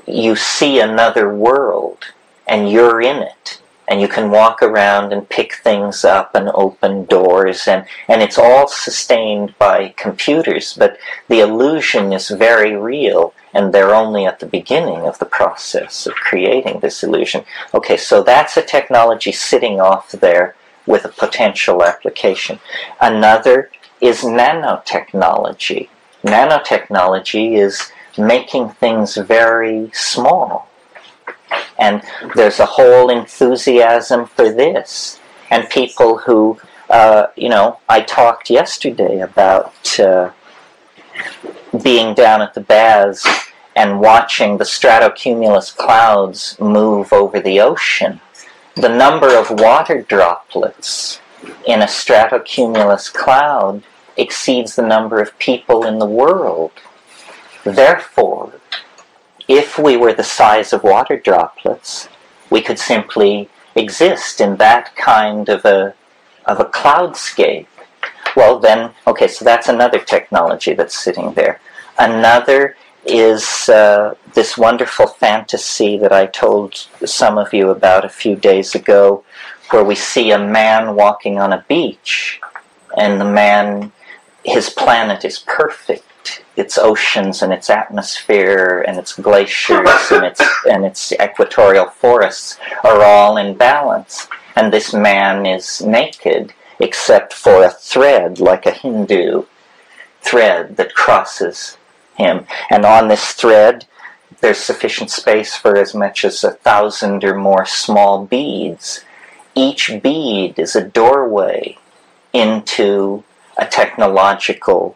you see another world, and you're in it. And you can walk around and pick things up and open doors, and it's all sustained by computers, but the illusion is very real, and they're only at the beginning of the process of creating this illusion. Okay, so that's a technology sitting off there with a potential application. Another is nanotechnology. Nanotechnology is making things very small. And there's a whole enthusiasm for this. And people who, you know, I talked yesterday about being down at the baths and watching the stratocumulus clouds move over the ocean. The number of water droplets in a stratocumulus cloud exceeds the number of people in the world. Therefore, if we were the size of water droplets, we could simply exist in that kind of a cloudscape. Well then, okay, so that's another technology that's sitting there. Another is this wonderful fantasy that I told some of you about a few days ago, where we see a man walking on a beach, and the man, his planet is perfect. its oceans and its atmosphere and its glaciers and its equatorial forests are all in balance. And this man is naked, except for a thread, like a Hindu thread that crosses him. And on this thread, there's sufficient space for as much as 1,000 or more small beads. Each bead is a doorway into a technological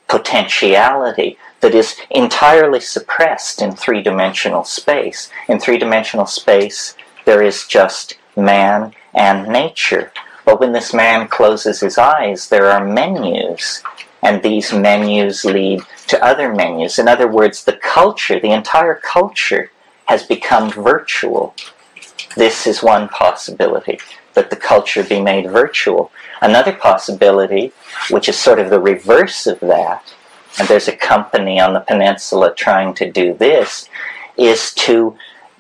potentiality that is entirely suppressed in three-dimensional space. In three-dimensional space, there is just man and nature. But when this man closes his eyes, there are menus, and these menus lead to other menus. In other words, the culture, the entire culture, has become virtual. This is one possibility, that the culture be made virtual. Another possibility, which is sort of the reverse of that, and there's a company on the peninsula trying to do this, is to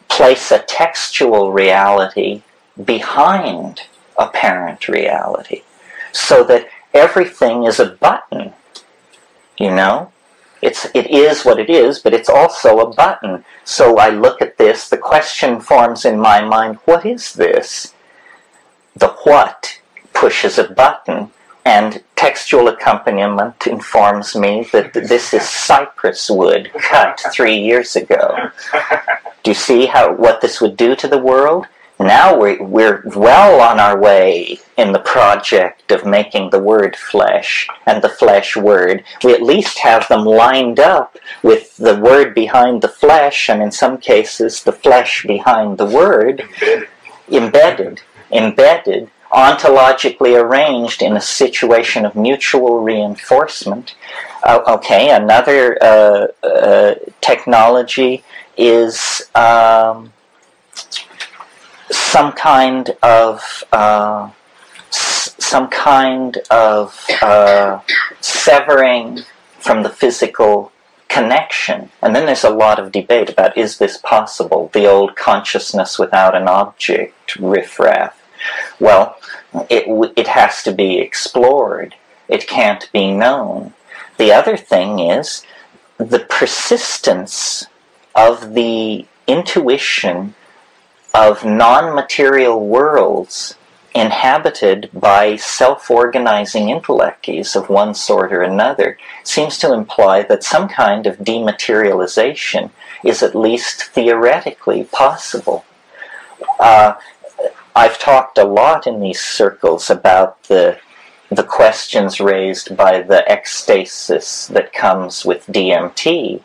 place a textual reality behind apparent reality, so that everything is a button, you know? It is what it is, but it's also a button. So I look at this, the question forms in my mind, what is this? The what pushes a button, and textual accompaniment informs me that this is cypress wood cut 3 years ago. Do you see what this would do to the world? Now we're well on our way in the project of making the word flesh and the flesh word. We at least have them lined up with the word behind the flesh, and in some cases the flesh behind the word, embedded, ontologically arranged in a situation of mutual reinforcement. Okay, another technology is some kind of severing from the physical connection. And then there's a lot of debate about, is this possible? The old consciousness without an object riffraff. Well, it has to be explored. It can't be known. The other thing is the persistence of the intuition of non-material worlds inhabited by self-organizing intellects of one sort or another seems to imply that some kind of dematerialization is at least theoretically possible. I've talked a lot in these circles about the questions raised by the ecstasis that comes with DMT,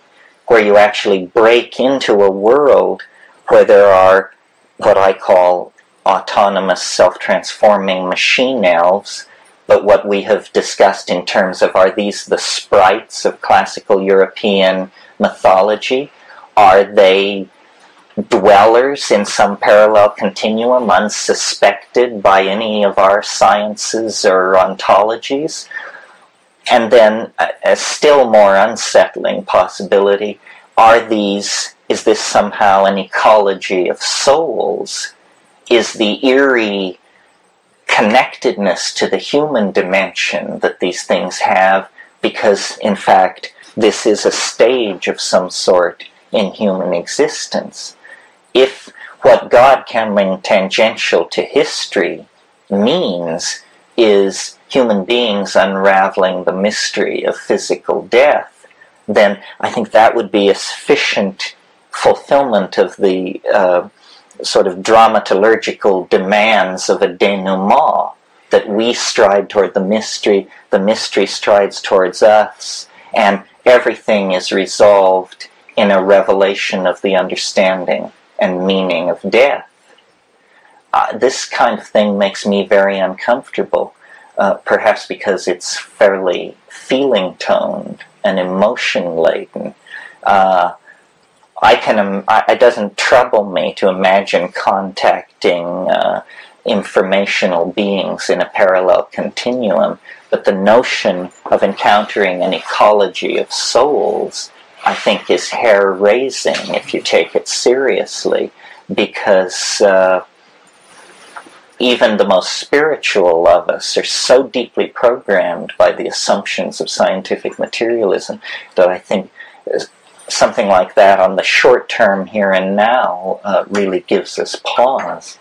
where you actually break into a world where there are what I call autonomous self-transforming machine elves, but what we have discussed in terms of, are these the sprites of classical European mythology? Are they dwellers in some parallel continuum, unsuspected by any of our sciences or ontologies? And then a still more unsettling possibility, is this somehow an ecology of souls? Is the eerie connectedness to the human dimension that these things have, because in fact this is a stage of some sort in human existence? If what God coming tangential to history means is human beings unraveling the mystery of physical death, then I think that would be a sufficient fulfillment of the sort of dramaturgical demands of a denouement, that we stride toward the mystery strides towards us, and everything is resolved in a revelation of the understanding and meaning of death. This kind of thing makes me very uncomfortable, perhaps because it's fairly feeling-toned and emotion-laden. It doesn't trouble me to imagine contacting informational beings in a parallel continuum, but the notion of encountering an ecology of souls, I think, is hair-raising if you take it seriously, because even the most spiritual of us are so deeply programmed by the assumptions of scientific materialism that I think something like that on the short term here and now really gives us pause.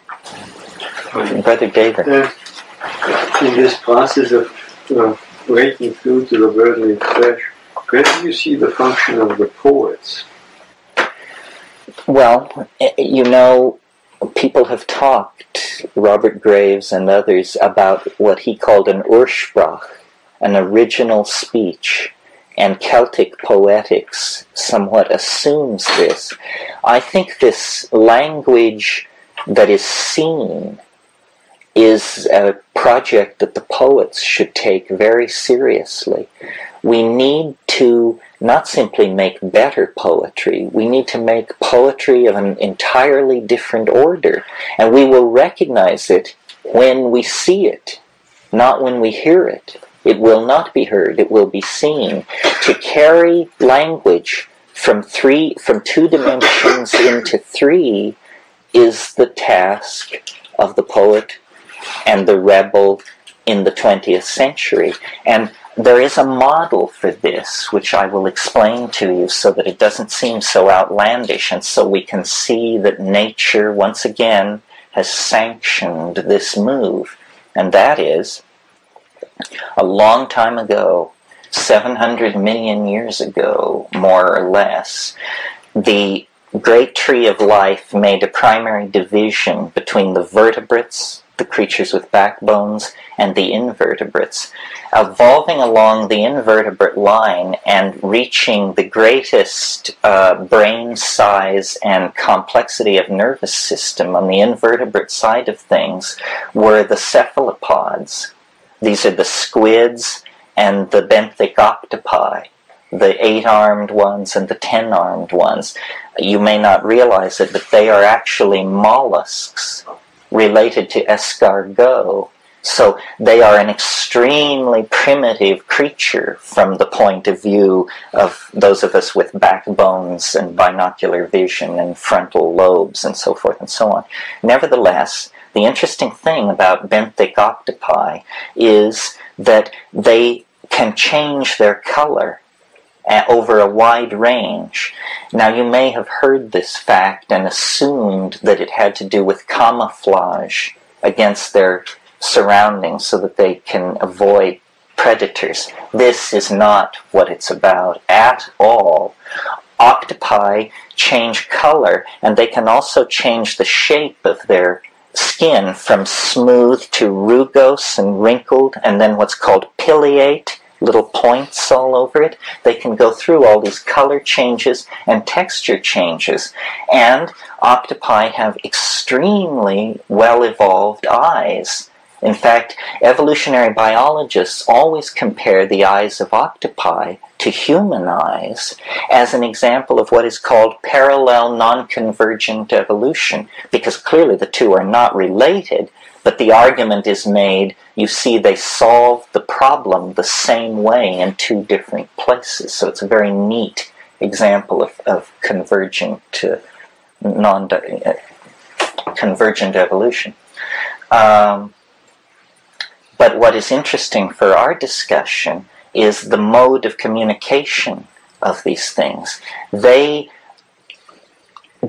Brother David. In this process of breaking through to the worldly flesh, where do you see the function of the poets? Well, you know, people have talked, Robert Graves and others, about what he called an Ursprach, an original speech, and Celtic poetics somewhat assumes this. I think this language that is seen is a project that the poets should take very seriously. We need to not simply make better poetry, we need to make poetry of an entirely different order, and we will recognize it when we see it, not when we hear it. It will not be heard, it will be seen. To carry language from 2 dimensions into 3 is the task of the poet and the rebel in the 20th century. And there is a model for this, which I will explain to you so that it doesn't seem so outlandish, and so we can see that nature, once again, has sanctioned this move. And that is, a long time ago, 700 million years ago, more or less, the great tree of life made a primary division between the vertebrates, the creatures with backbones, and the invertebrates. Evolving along the invertebrate line and reaching the greatest brain size and complexity of nervous system on the invertebrate side of things were the cephalopods. These are the squids and the benthic octopi, the 8-armed ones and the 10-armed ones. You may not realize it, but they are actually mollusks related to escargot. So they are an extremely primitive creature from the point of view of those of us with backbones and binocular vision and frontal lobes and so forth and so on. Nevertheless, the interesting thing about benthic octopi is that they can change their color over a wide range. Now, you may have heard this fact and assumed that it had to do with camouflage against their surroundings so that they can avoid predators. This is not what it's about at all. Octopi change color, and they can also change the shape of their skin from smooth to rugose and wrinkled, and then what's called pileate, little points all over it. They can go through all these color changes and texture changes. And octopi have extremely well-evolved eyes. In fact, evolutionary biologists always compare the eyes of octopi to human eyes as an example of what is called parallel non-convergent evolution, because clearly the two are not related, but the argument is made, you see, they solve the problem the same way in 2 different places. So it's a very neat example of convergent to convergent evolution. But what is interesting for our discussion is the mode of communication of these things. They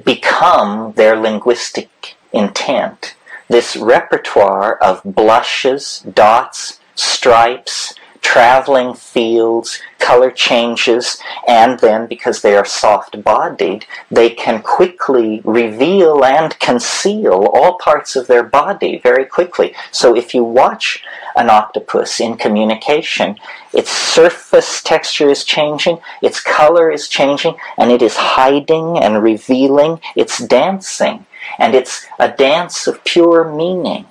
become their linguistic intent. This repertoire of blushes, dots, stripes, traveling fields, color changes, and then, because they are soft-bodied, they can quickly reveal and conceal all parts of their body very quickly. So if you watch an octopus in communication, its surface texture is changing, its color is changing, and it is hiding and revealing, it's dancing. And it's a dance of pure meaning,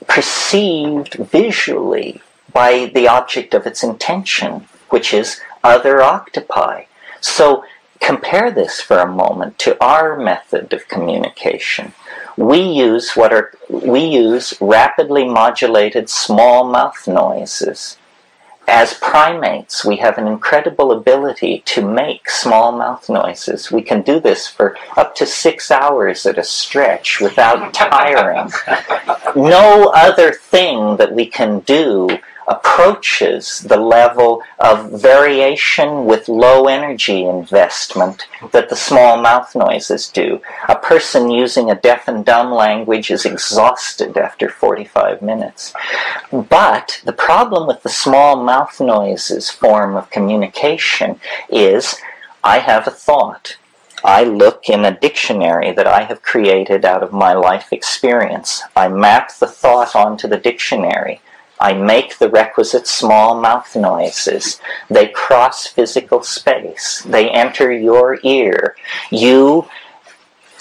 perceived visually by the object of its intention, which is other octopi. So compare this for a moment to our method of communication. We use rapidly modulated small mouth noises. as primates, we have an incredible ability to make small mouth noises. We can do this for up to 6 hours at a stretch without tiring. No other thing that we can do approaches the level of variation with low energy investment that the small mouth noises do. A person using a deaf and dumb language is exhausted after 45 minutes. But the problem with the small mouth noises form of communication is I have a thought. I look in a dictionary that I have created out of my life experience. I map the thought onto the dictionary. I make the requisite small mouth noises. They cross physical space. They enter your ear. You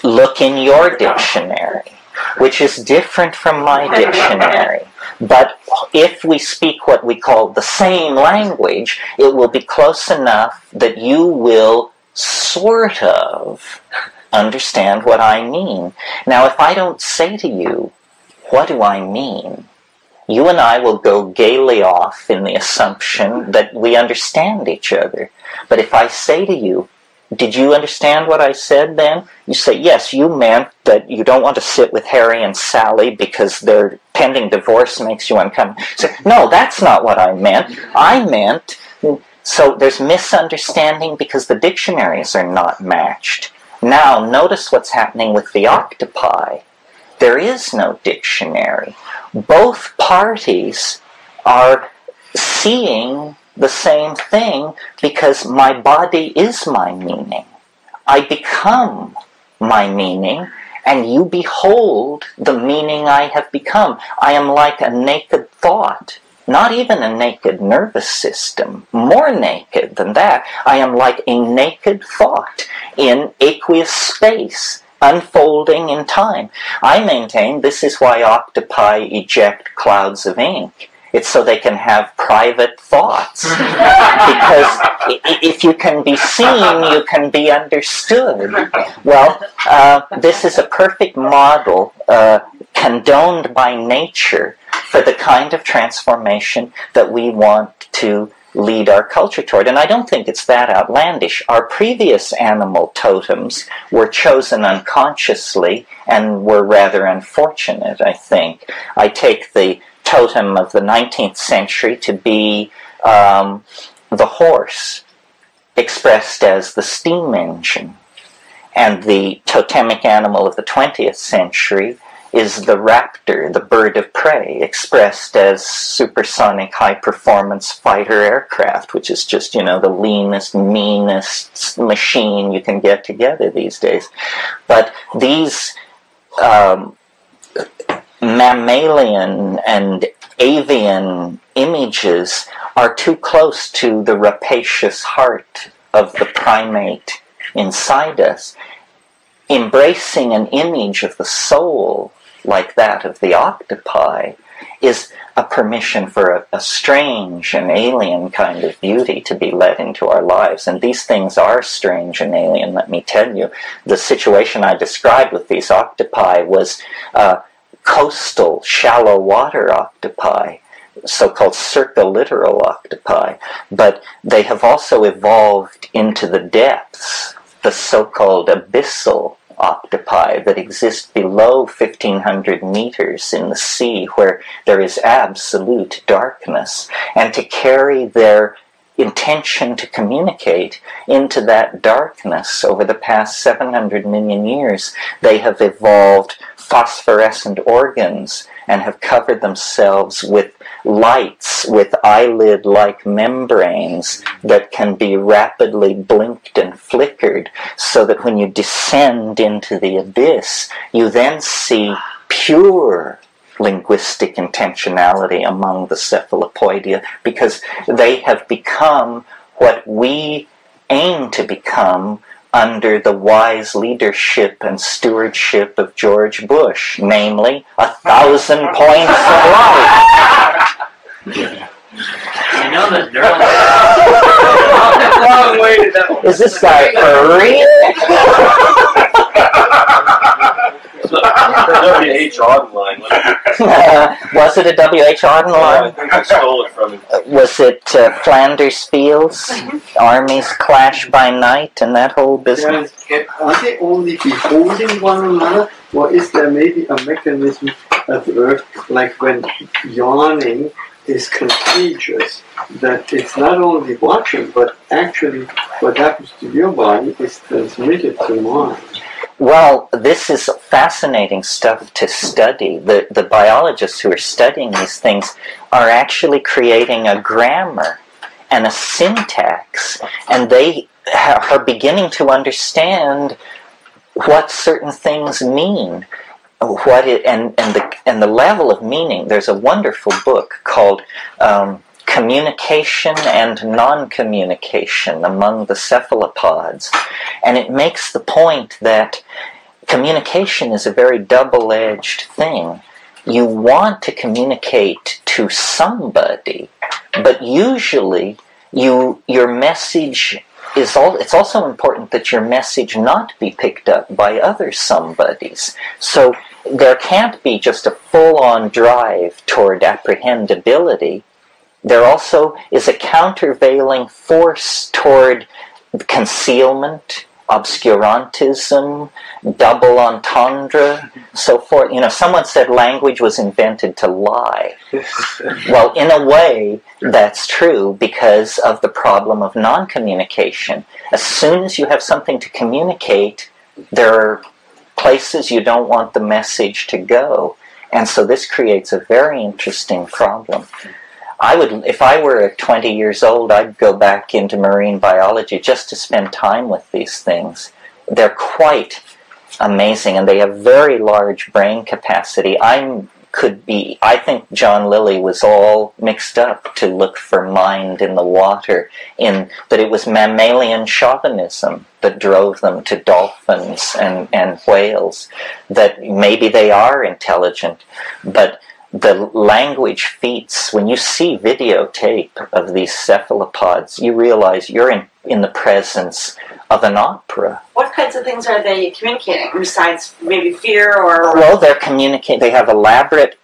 look in your dictionary, which is different from my dictionary. But if we speak what we call the same language, it will be close enough that you will sort of understand what I mean. Now, if I don't say to you, what do I mean? You and I will go gaily off in the assumption that we understand each other. But if I say to you, did you understand what I said then? You say, yes, you meant that you don't want to sit with Harry and Sally because their pending divorce makes you uncomfortable. Say, no, that's not what I meant. I meant... So there's misunderstanding because the dictionaries are not matched. Now, notice what's happening with the octopi. There is no dictionary. Both parties are seeing the same thing because my body is my meaning. I become my meaning, and you behold the meaning I have become. I am like a naked thought, not even a naked nervous system, more naked than that. I am like a naked thought in aqueous space, unfolding in time. I maintain this is why octopi eject clouds of ink. It's so they can have private thoughts. Because if you can be seen, you can be understood. Well, this is a perfect model condoned by nature for the kind of transformation that we want to lead our culture toward. And I don't think it's that outlandish. Our previous animal totems were chosen unconsciously and were rather unfortunate, I think. I take the totem of the 19th century to be the horse, expressed as the steam engine. And the totemic animal of the 20th century is the raptor, the bird of prey, expressed as supersonic high-performance fighter aircraft, which is just, the leanest, meanest machine you can get together these days. But these mammalian and avian images are too close to the rapacious heart of the primate inside us. Embracing an image of the soul like that of the octopi is a permission for a strange and alien kind of beauty to be let into our lives. And these things are strange and alien, let me tell you. The situation I described with these octopi was coastal, shallow water octopi, so-called circulittoral octopi. But they have also evolved into the depths, the so-called abyssal octopi that exist below 1,500 meters in the sea, where there is absolute darkness, and to carry their intention to communicate into that darkness over the past 700 million years, they have evolved phosphorescent organs and have covered themselves with lights, with eyelid-like membranes that can be rapidly blinked and flickered, so that when you descend into the abyss, you then see pure linguistic intentionality among the cephalopodia, because they have become what we aim to become under the wise leadership and stewardship of George Bush, namely 1,000 points of light. You know the neural Long way to that. Is this guy for real? Nobody HR line. Was it a W.H. Auden I line? think I stole it from him. Was it Flanders Fields, Armies Clash by Night, and that whole business? Are they only beholding one another, or is there maybe a mechanism at work, like when yawning is contagious, that it's not only watching, but actually what happens to your body is transmitted to mine? Well, this is fascinating stuff to study. The biologists who are studying these things are actually creating a grammar and a syntax, and they are beginning to understand what certain things mean, and the level of meaning. There's a wonderful book called Communication and Non-Communication Among the Cephalopods, and it makes the point that communication is a very double-edged thing. You want to communicate to somebody, but usually your message is it's also important that your message not be picked up by other somebodies. So there can't be just a full-on drive toward apprehendability. There also is a countervailing force toward concealment, obscurantism, double entendre, so forth. You know, someone said language was invented to lie. Well, in a way, that's true because of the problem of non-communication. As soon as you have something to communicate, there are places you don't want the message to go. And so this creates a very interesting problem. If I were 20 years old, I'd go back into marine biology just to spend time with these things. They're quite amazing, and they have very large brain capacity. I think John Lilly was all mixed up to look for mind in the water, in that it was mammalian chauvinism that drove them to dolphins and whales, that maybe they are intelligent, but the language feats, when you see videotape of these cephalopods, you realize you're in the presence of an opera. What kinds of things are they communicating besides maybe fear or? Well, they're communicating. They have elaborate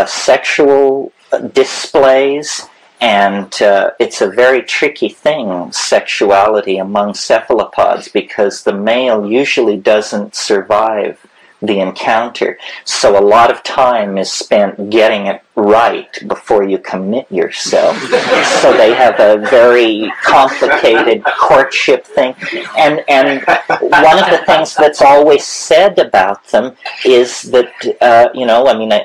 sexual displays, and it's a very tricky thing, sexuality among cephalopods, because the male usually doesn't survive the encounter. So a lot of time is spent getting it right before you commit yourself. So they have a very complicated courtship thing. And one of the things that's always said about them is that,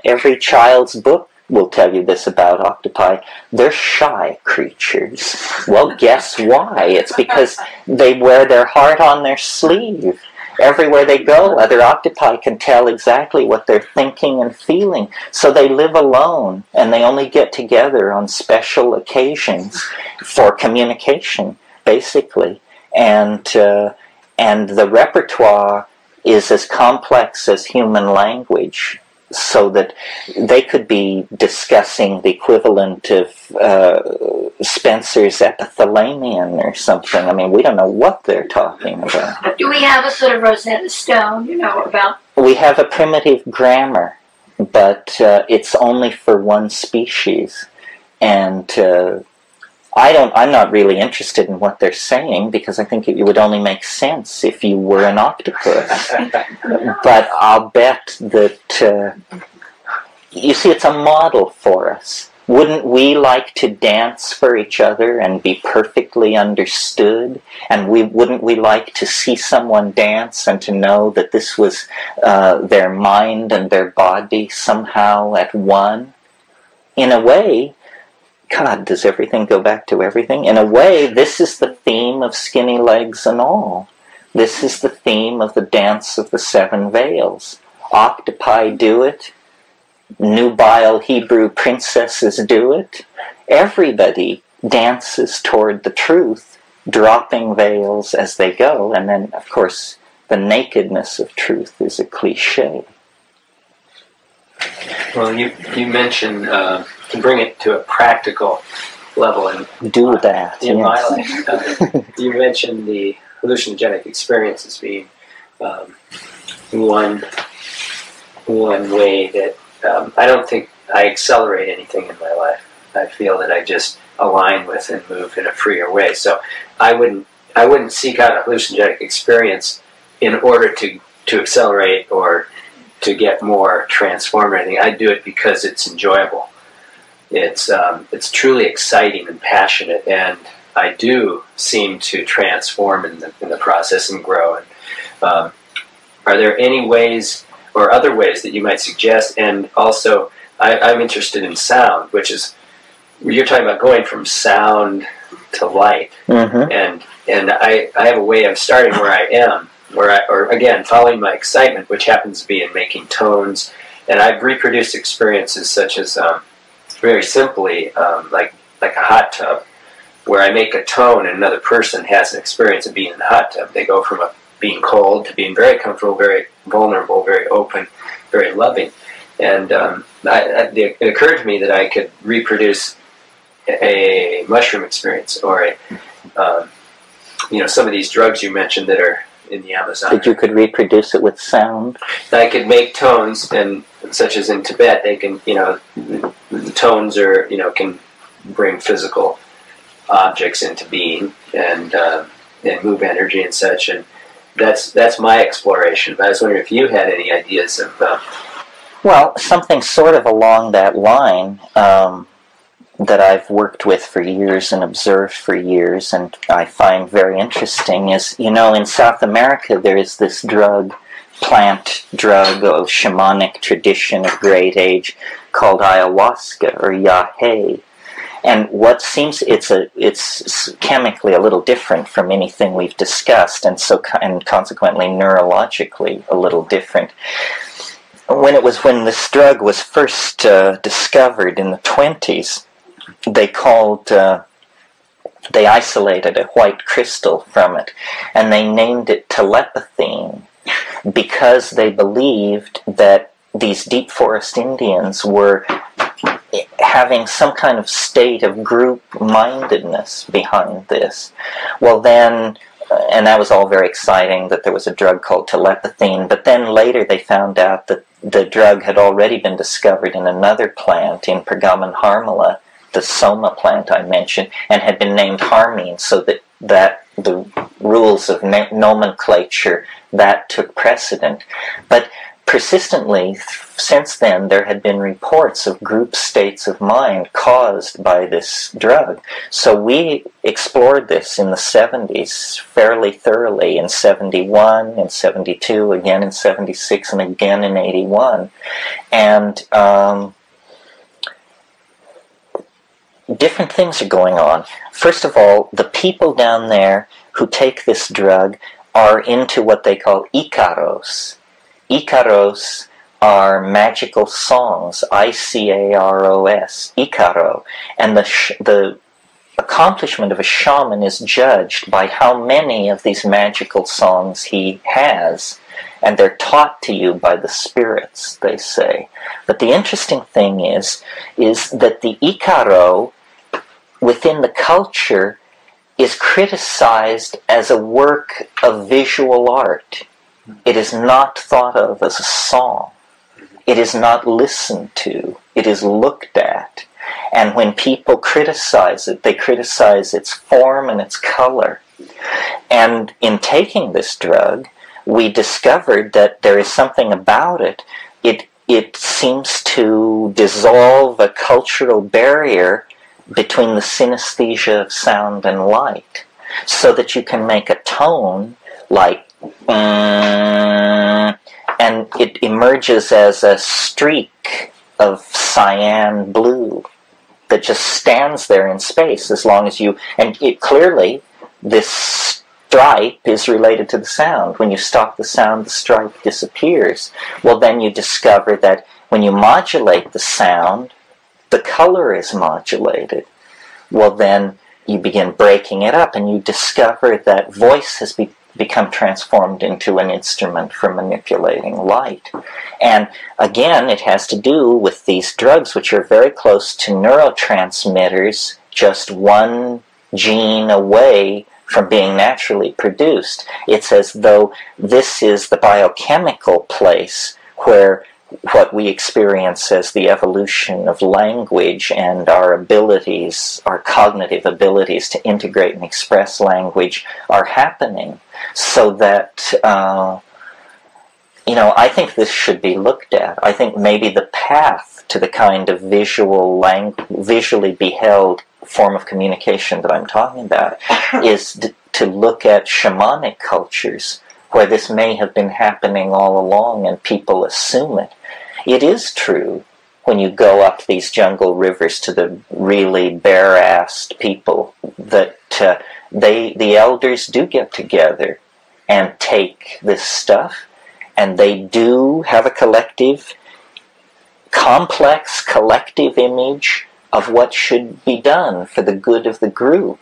every child's book will tell you this about octopi. They're shy creatures. Well, guess why? It's because they wear their heart on their sleeve. Everywhere they go, other octopi can tell exactly what they're thinking and feeling. So they live alone, and they only get together on special occasions for communication, basically. And the repertoire is as complex as human language, so that they could be discussing the equivalent of Spencer's epithalamion or something. I mean, we don't know what they're talking about. Do we have a sort of Rosetta Stone, about? We have a primitive grammar, but it's only for one species. And I'm not really interested in what they're saying, because I think it would only make sense if you were an octopus. But I'll bet that, you see, it's a model for us. Wouldn't we like to dance for each other and be perfectly understood? And wouldn't we like to see someone dance and to know that this was their mind and their body somehow at one? In a way, God, does everything go back to everything? In a way, this is the theme of Skinny Legs and All. This is the theme of the Dance of the Seven Veils. Octopi do it. Nubile Hebrew princesses do it. Everybody dances toward the truth, dropping veils as they go. And then, of course, the nakedness of truth is a cliche. Well, you mentioned to bring it to a practical level, and do that. In yes. my life, you mentioned the hallucinogenic experience as being one way that I don't think I accelerate anything in my life. I feel that I just align with and move in a freer way. So I wouldn't seek out a hallucinogenic experience in order to accelerate or to get more transformed or anything. I do it because it's enjoyable. It's truly exciting and passionate, and I do seem to transform in the process and grow. And are there any ways or other ways that you might suggest? And also, I'm interested in sound, which is, you're talking about going from sound to light. And I have a way of starting where I am, or again, following my excitement, which happens to be in making tones. And I've reproduced experiences such as, very simply, like a hot tub, where I make a tone and another person has an experience of being in the hot tub. They go from being cold to being very comfortable, very vulnerable, very open, very loving. And it occurred to me that I could reproduce a mushroom experience, or some of these drugs you mentioned that are in the Amazon. That you could reproduce it with sound? I could make tones, and such as in Tibet, they can, the tones are, can bring physical objects into being and move energy and such, and that's my exploration. But I was wondering if you had any ideas of... Well, something sort of along that line that I've worked with for years and observed for years, and I find very interesting is, in South America there is this plant drug of shamanic tradition of great age called ayahuasca, or yahe. And what seems, it's chemically a little different from anything we've discussed, and consequently neurologically a little different. When this drug was first discovered in the 20s, they isolated a white crystal from it, and they named it telepathine, because they believed that these deep forest Indians were having some kind of state of group-mindedness behind this. Well then, and that was all very exciting, that there was a drug called telepathine, but then later they found out that the drug had already been discovered in another plant in Pergamon Harmala, the soma plant I mentioned, and had been named harmine, so that the rules of nomenclature, that took precedent. But persistently, since then, there had been reports of group states of mind caused by this drug. So we explored this in the 70s fairly thoroughly, in 71, in 72, again in 76, and again in 81. And different things are going on. First of all, the people down there who take this drug are into what they call Icaros. Icaros are magical songs, I-C-A-R-O-S, Icaro. And the accomplishment of a shaman is judged by how many of these magical songs he has. And they're taught to you by the spirits, they say. But the interesting thing is that the Icaro within the culture is criticized as a work of visual art. It is not thought of as a song. It is not listened to. It is looked at. And when people criticize it, they criticize its form and its color. And in taking this drug, we discovered that there is something about it. It seems to dissolve a cultural barrier between the synesthesia of sound and light, so that you can make a tone like and it emerges as a streak of cyan blue that just stands there in space as long as you, and it clearly, this stripe is related to the sound. When you stop the sound, the stripe disappears. Well, then you discover that when you modulate the sound, the color is modulated. Well, then you begin breaking it up, and you discover that voice has become transformed into an instrument for manipulating light. And again, it has to do with these drugs, which are very close to neurotransmitters, just one gene away from being naturally produced. It's as though this is the biochemical place where what we experience as the evolution of language and our abilities, our cognitive abilities to integrate and express language are happening. So that, I think this should be looked at. I think maybe the path to the kind of visually beheld form of communication that I'm talking about is to look at shamanic cultures where this may have been happening all along and people assume it. It is true when you go up these jungle rivers to the really bare-assed people that the elders do get together and take this stuff, and they do have a complex collective image of what should be done for the good of the group.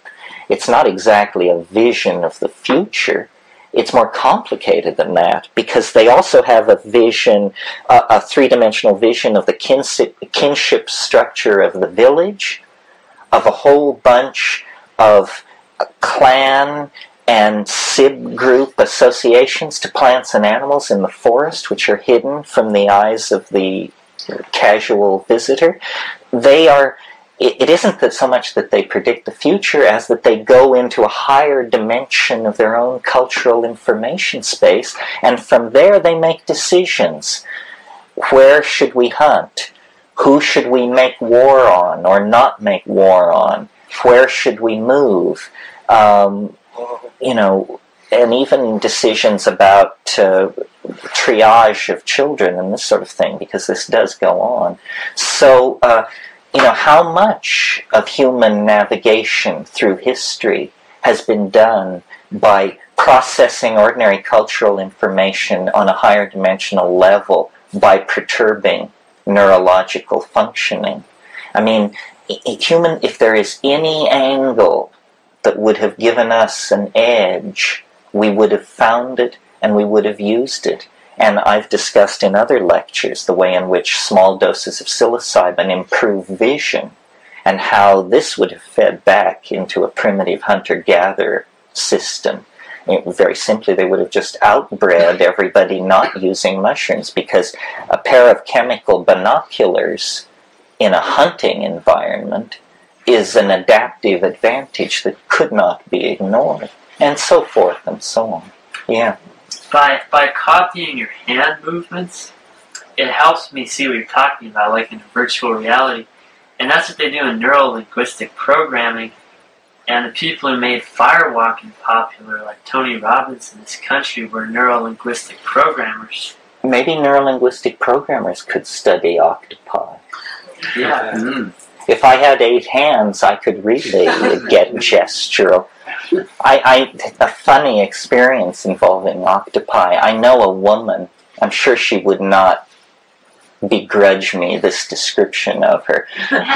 It's not exactly a vision of the future. It's more complicated than that, because they also have a vision, a three-dimensional vision of the kinship structure of the village, of a whole bunch of clan and SIB group associations to plants and animals in the forest, which are hidden from the eyes of the casual visitor. It isn't that so much that they predict the future as that they go into a higher dimension of their own cultural information space, and from there they make decisions. Where should we hunt? Who should we make war on or not make war on? Where should we move? And even decisions about triage of children and this sort of thing, because this does go on. So, how much of human navigation through history has been done by processing ordinary cultural information on a higher dimensional level by perturbing neurological functioning? I mean, if there is any angle that would have given us an edge, we would have found it and we would have used it. And I've discussed in other lectures the way in which small doses of psilocybin improve vision, and how this would have fed back into a primitive hunter-gatherer system. Very simply, they would have just outbred everybody not using mushrooms, because a pair of chemical binoculars in a hunting environment is an adaptive advantage that could not be ignored, and so forth and so on. Yeah. By copying your hand movements, it helps me see what you're talking about, like in virtual reality. And that's what they do in neuro-linguistic programming. And the people who made firewalking popular, like Tony Robbins in this country, were neuro-linguistic programmers. Maybe neuro-linguistic programmers could study octopi. Yeah. Mm. If I had 8 hands, I could really get gestural. A funny experience involving octopi. I know a woman, I'm sure she would not begrudge me this description of her.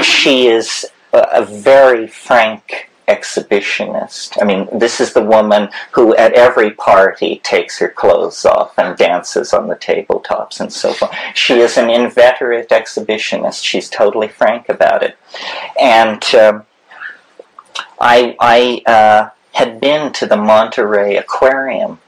She is a very frank exhibitionist. I mean, this is the woman who at every party takes her clothes off and dances on the tabletops and so forth. She is an inveterate exhibitionist. She's totally frank about it. And I had been to the Monterey Aquarium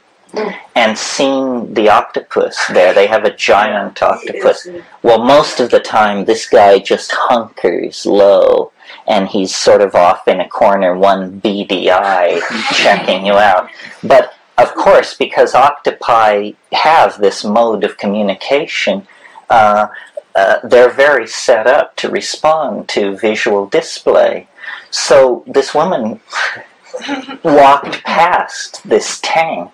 and seen the octopus there. They have a giant octopus. Well, most of the time this guy just hunkers low, and he's sort of off in a corner, one beady eye, checking you out. But, of course, because octopi have this mode of communication, they're very set up to respond to visual display. So this woman walked past this tank,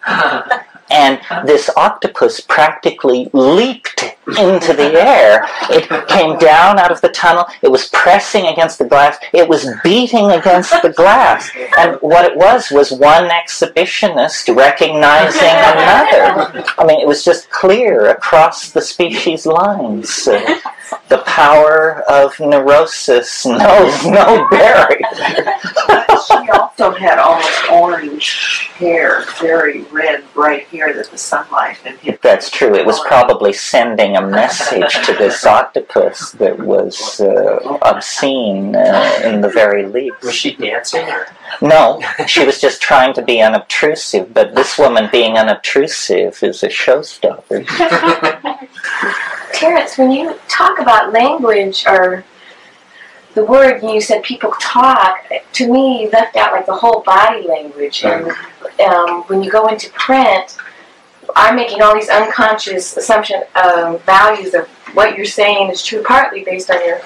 and this octopus practically leaped into the air. It came down out of the tunnel. It was pressing against the glass. It was beating against the glass. And what it was one exhibitionist recognizing another. I mean, it was just clear across the species lines. The power of neurosis knows no barrier. She also had almost orange hair, very red, bright hair that the sunlight had hit. That's true. It was probably sending a message to this octopus that was obscene in the very least. Was she dancing? Or? No, she was just trying to be unobtrusive, but this woman being unobtrusive is a showstopper. Terence, when you talk about language, or the word you said people talk, to me you left out like the whole body language. And when you go into print, I'm making all these unconscious assumption values of what you're saying is true, partly based on your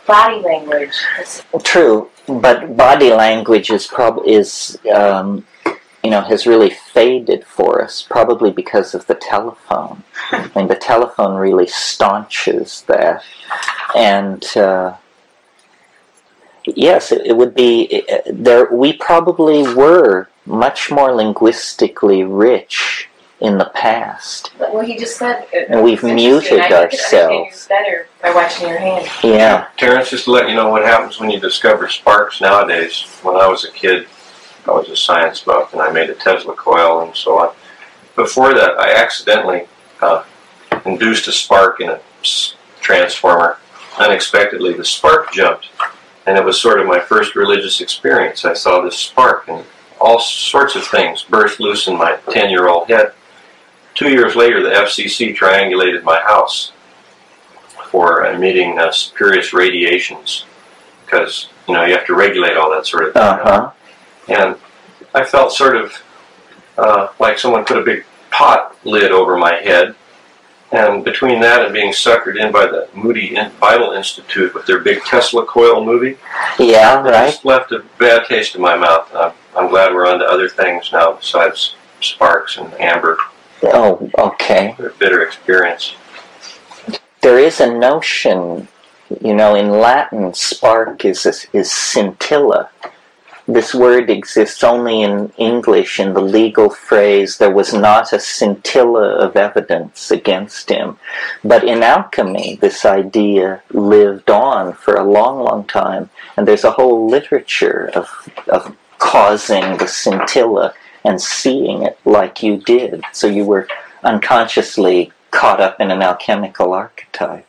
body language. True, but body language is has really faded for us, probably because of the telephone. I mean, the telephone really staunches that. And yes, it would be there. We probably were much more linguistically rich in the past. Well, he just said, and we've muted ourselves better by watching your hand. Yeah. Terence, just to let you know what happens when you discover sparks nowadays. When I was a kid, I was a science buff, and I made a Tesla coil and so on. Before that, I accidentally induced a spark in a transformer. Unexpectedly, the spark jumped, and it was sort of my first religious experience. I saw this spark, and all sorts of things burst loose in my 10-year-old head. 2 years later, the FCC triangulated my house for emitting spurious radiations, because you have to regulate all that sort of thing. And I felt sort of like someone put a big pot lid over my head, and between that and being suckered in by the Moody Bible Institute with their big Tesla coil movie, it just left a bad taste in my mouth. I'm glad we're on to other things now besides sparks and amber. Oh, okay. A bitter experience. There is a notion, in Latin, spark is scintilla. This word exists only in English. In the legal phrase, there was not a scintilla of evidence against him. But in alchemy, this idea lived on for a long, long time. And there's a whole literature of causing the scintilla and seeing it like you did. So you were unconsciously caught up in an alchemical archetype.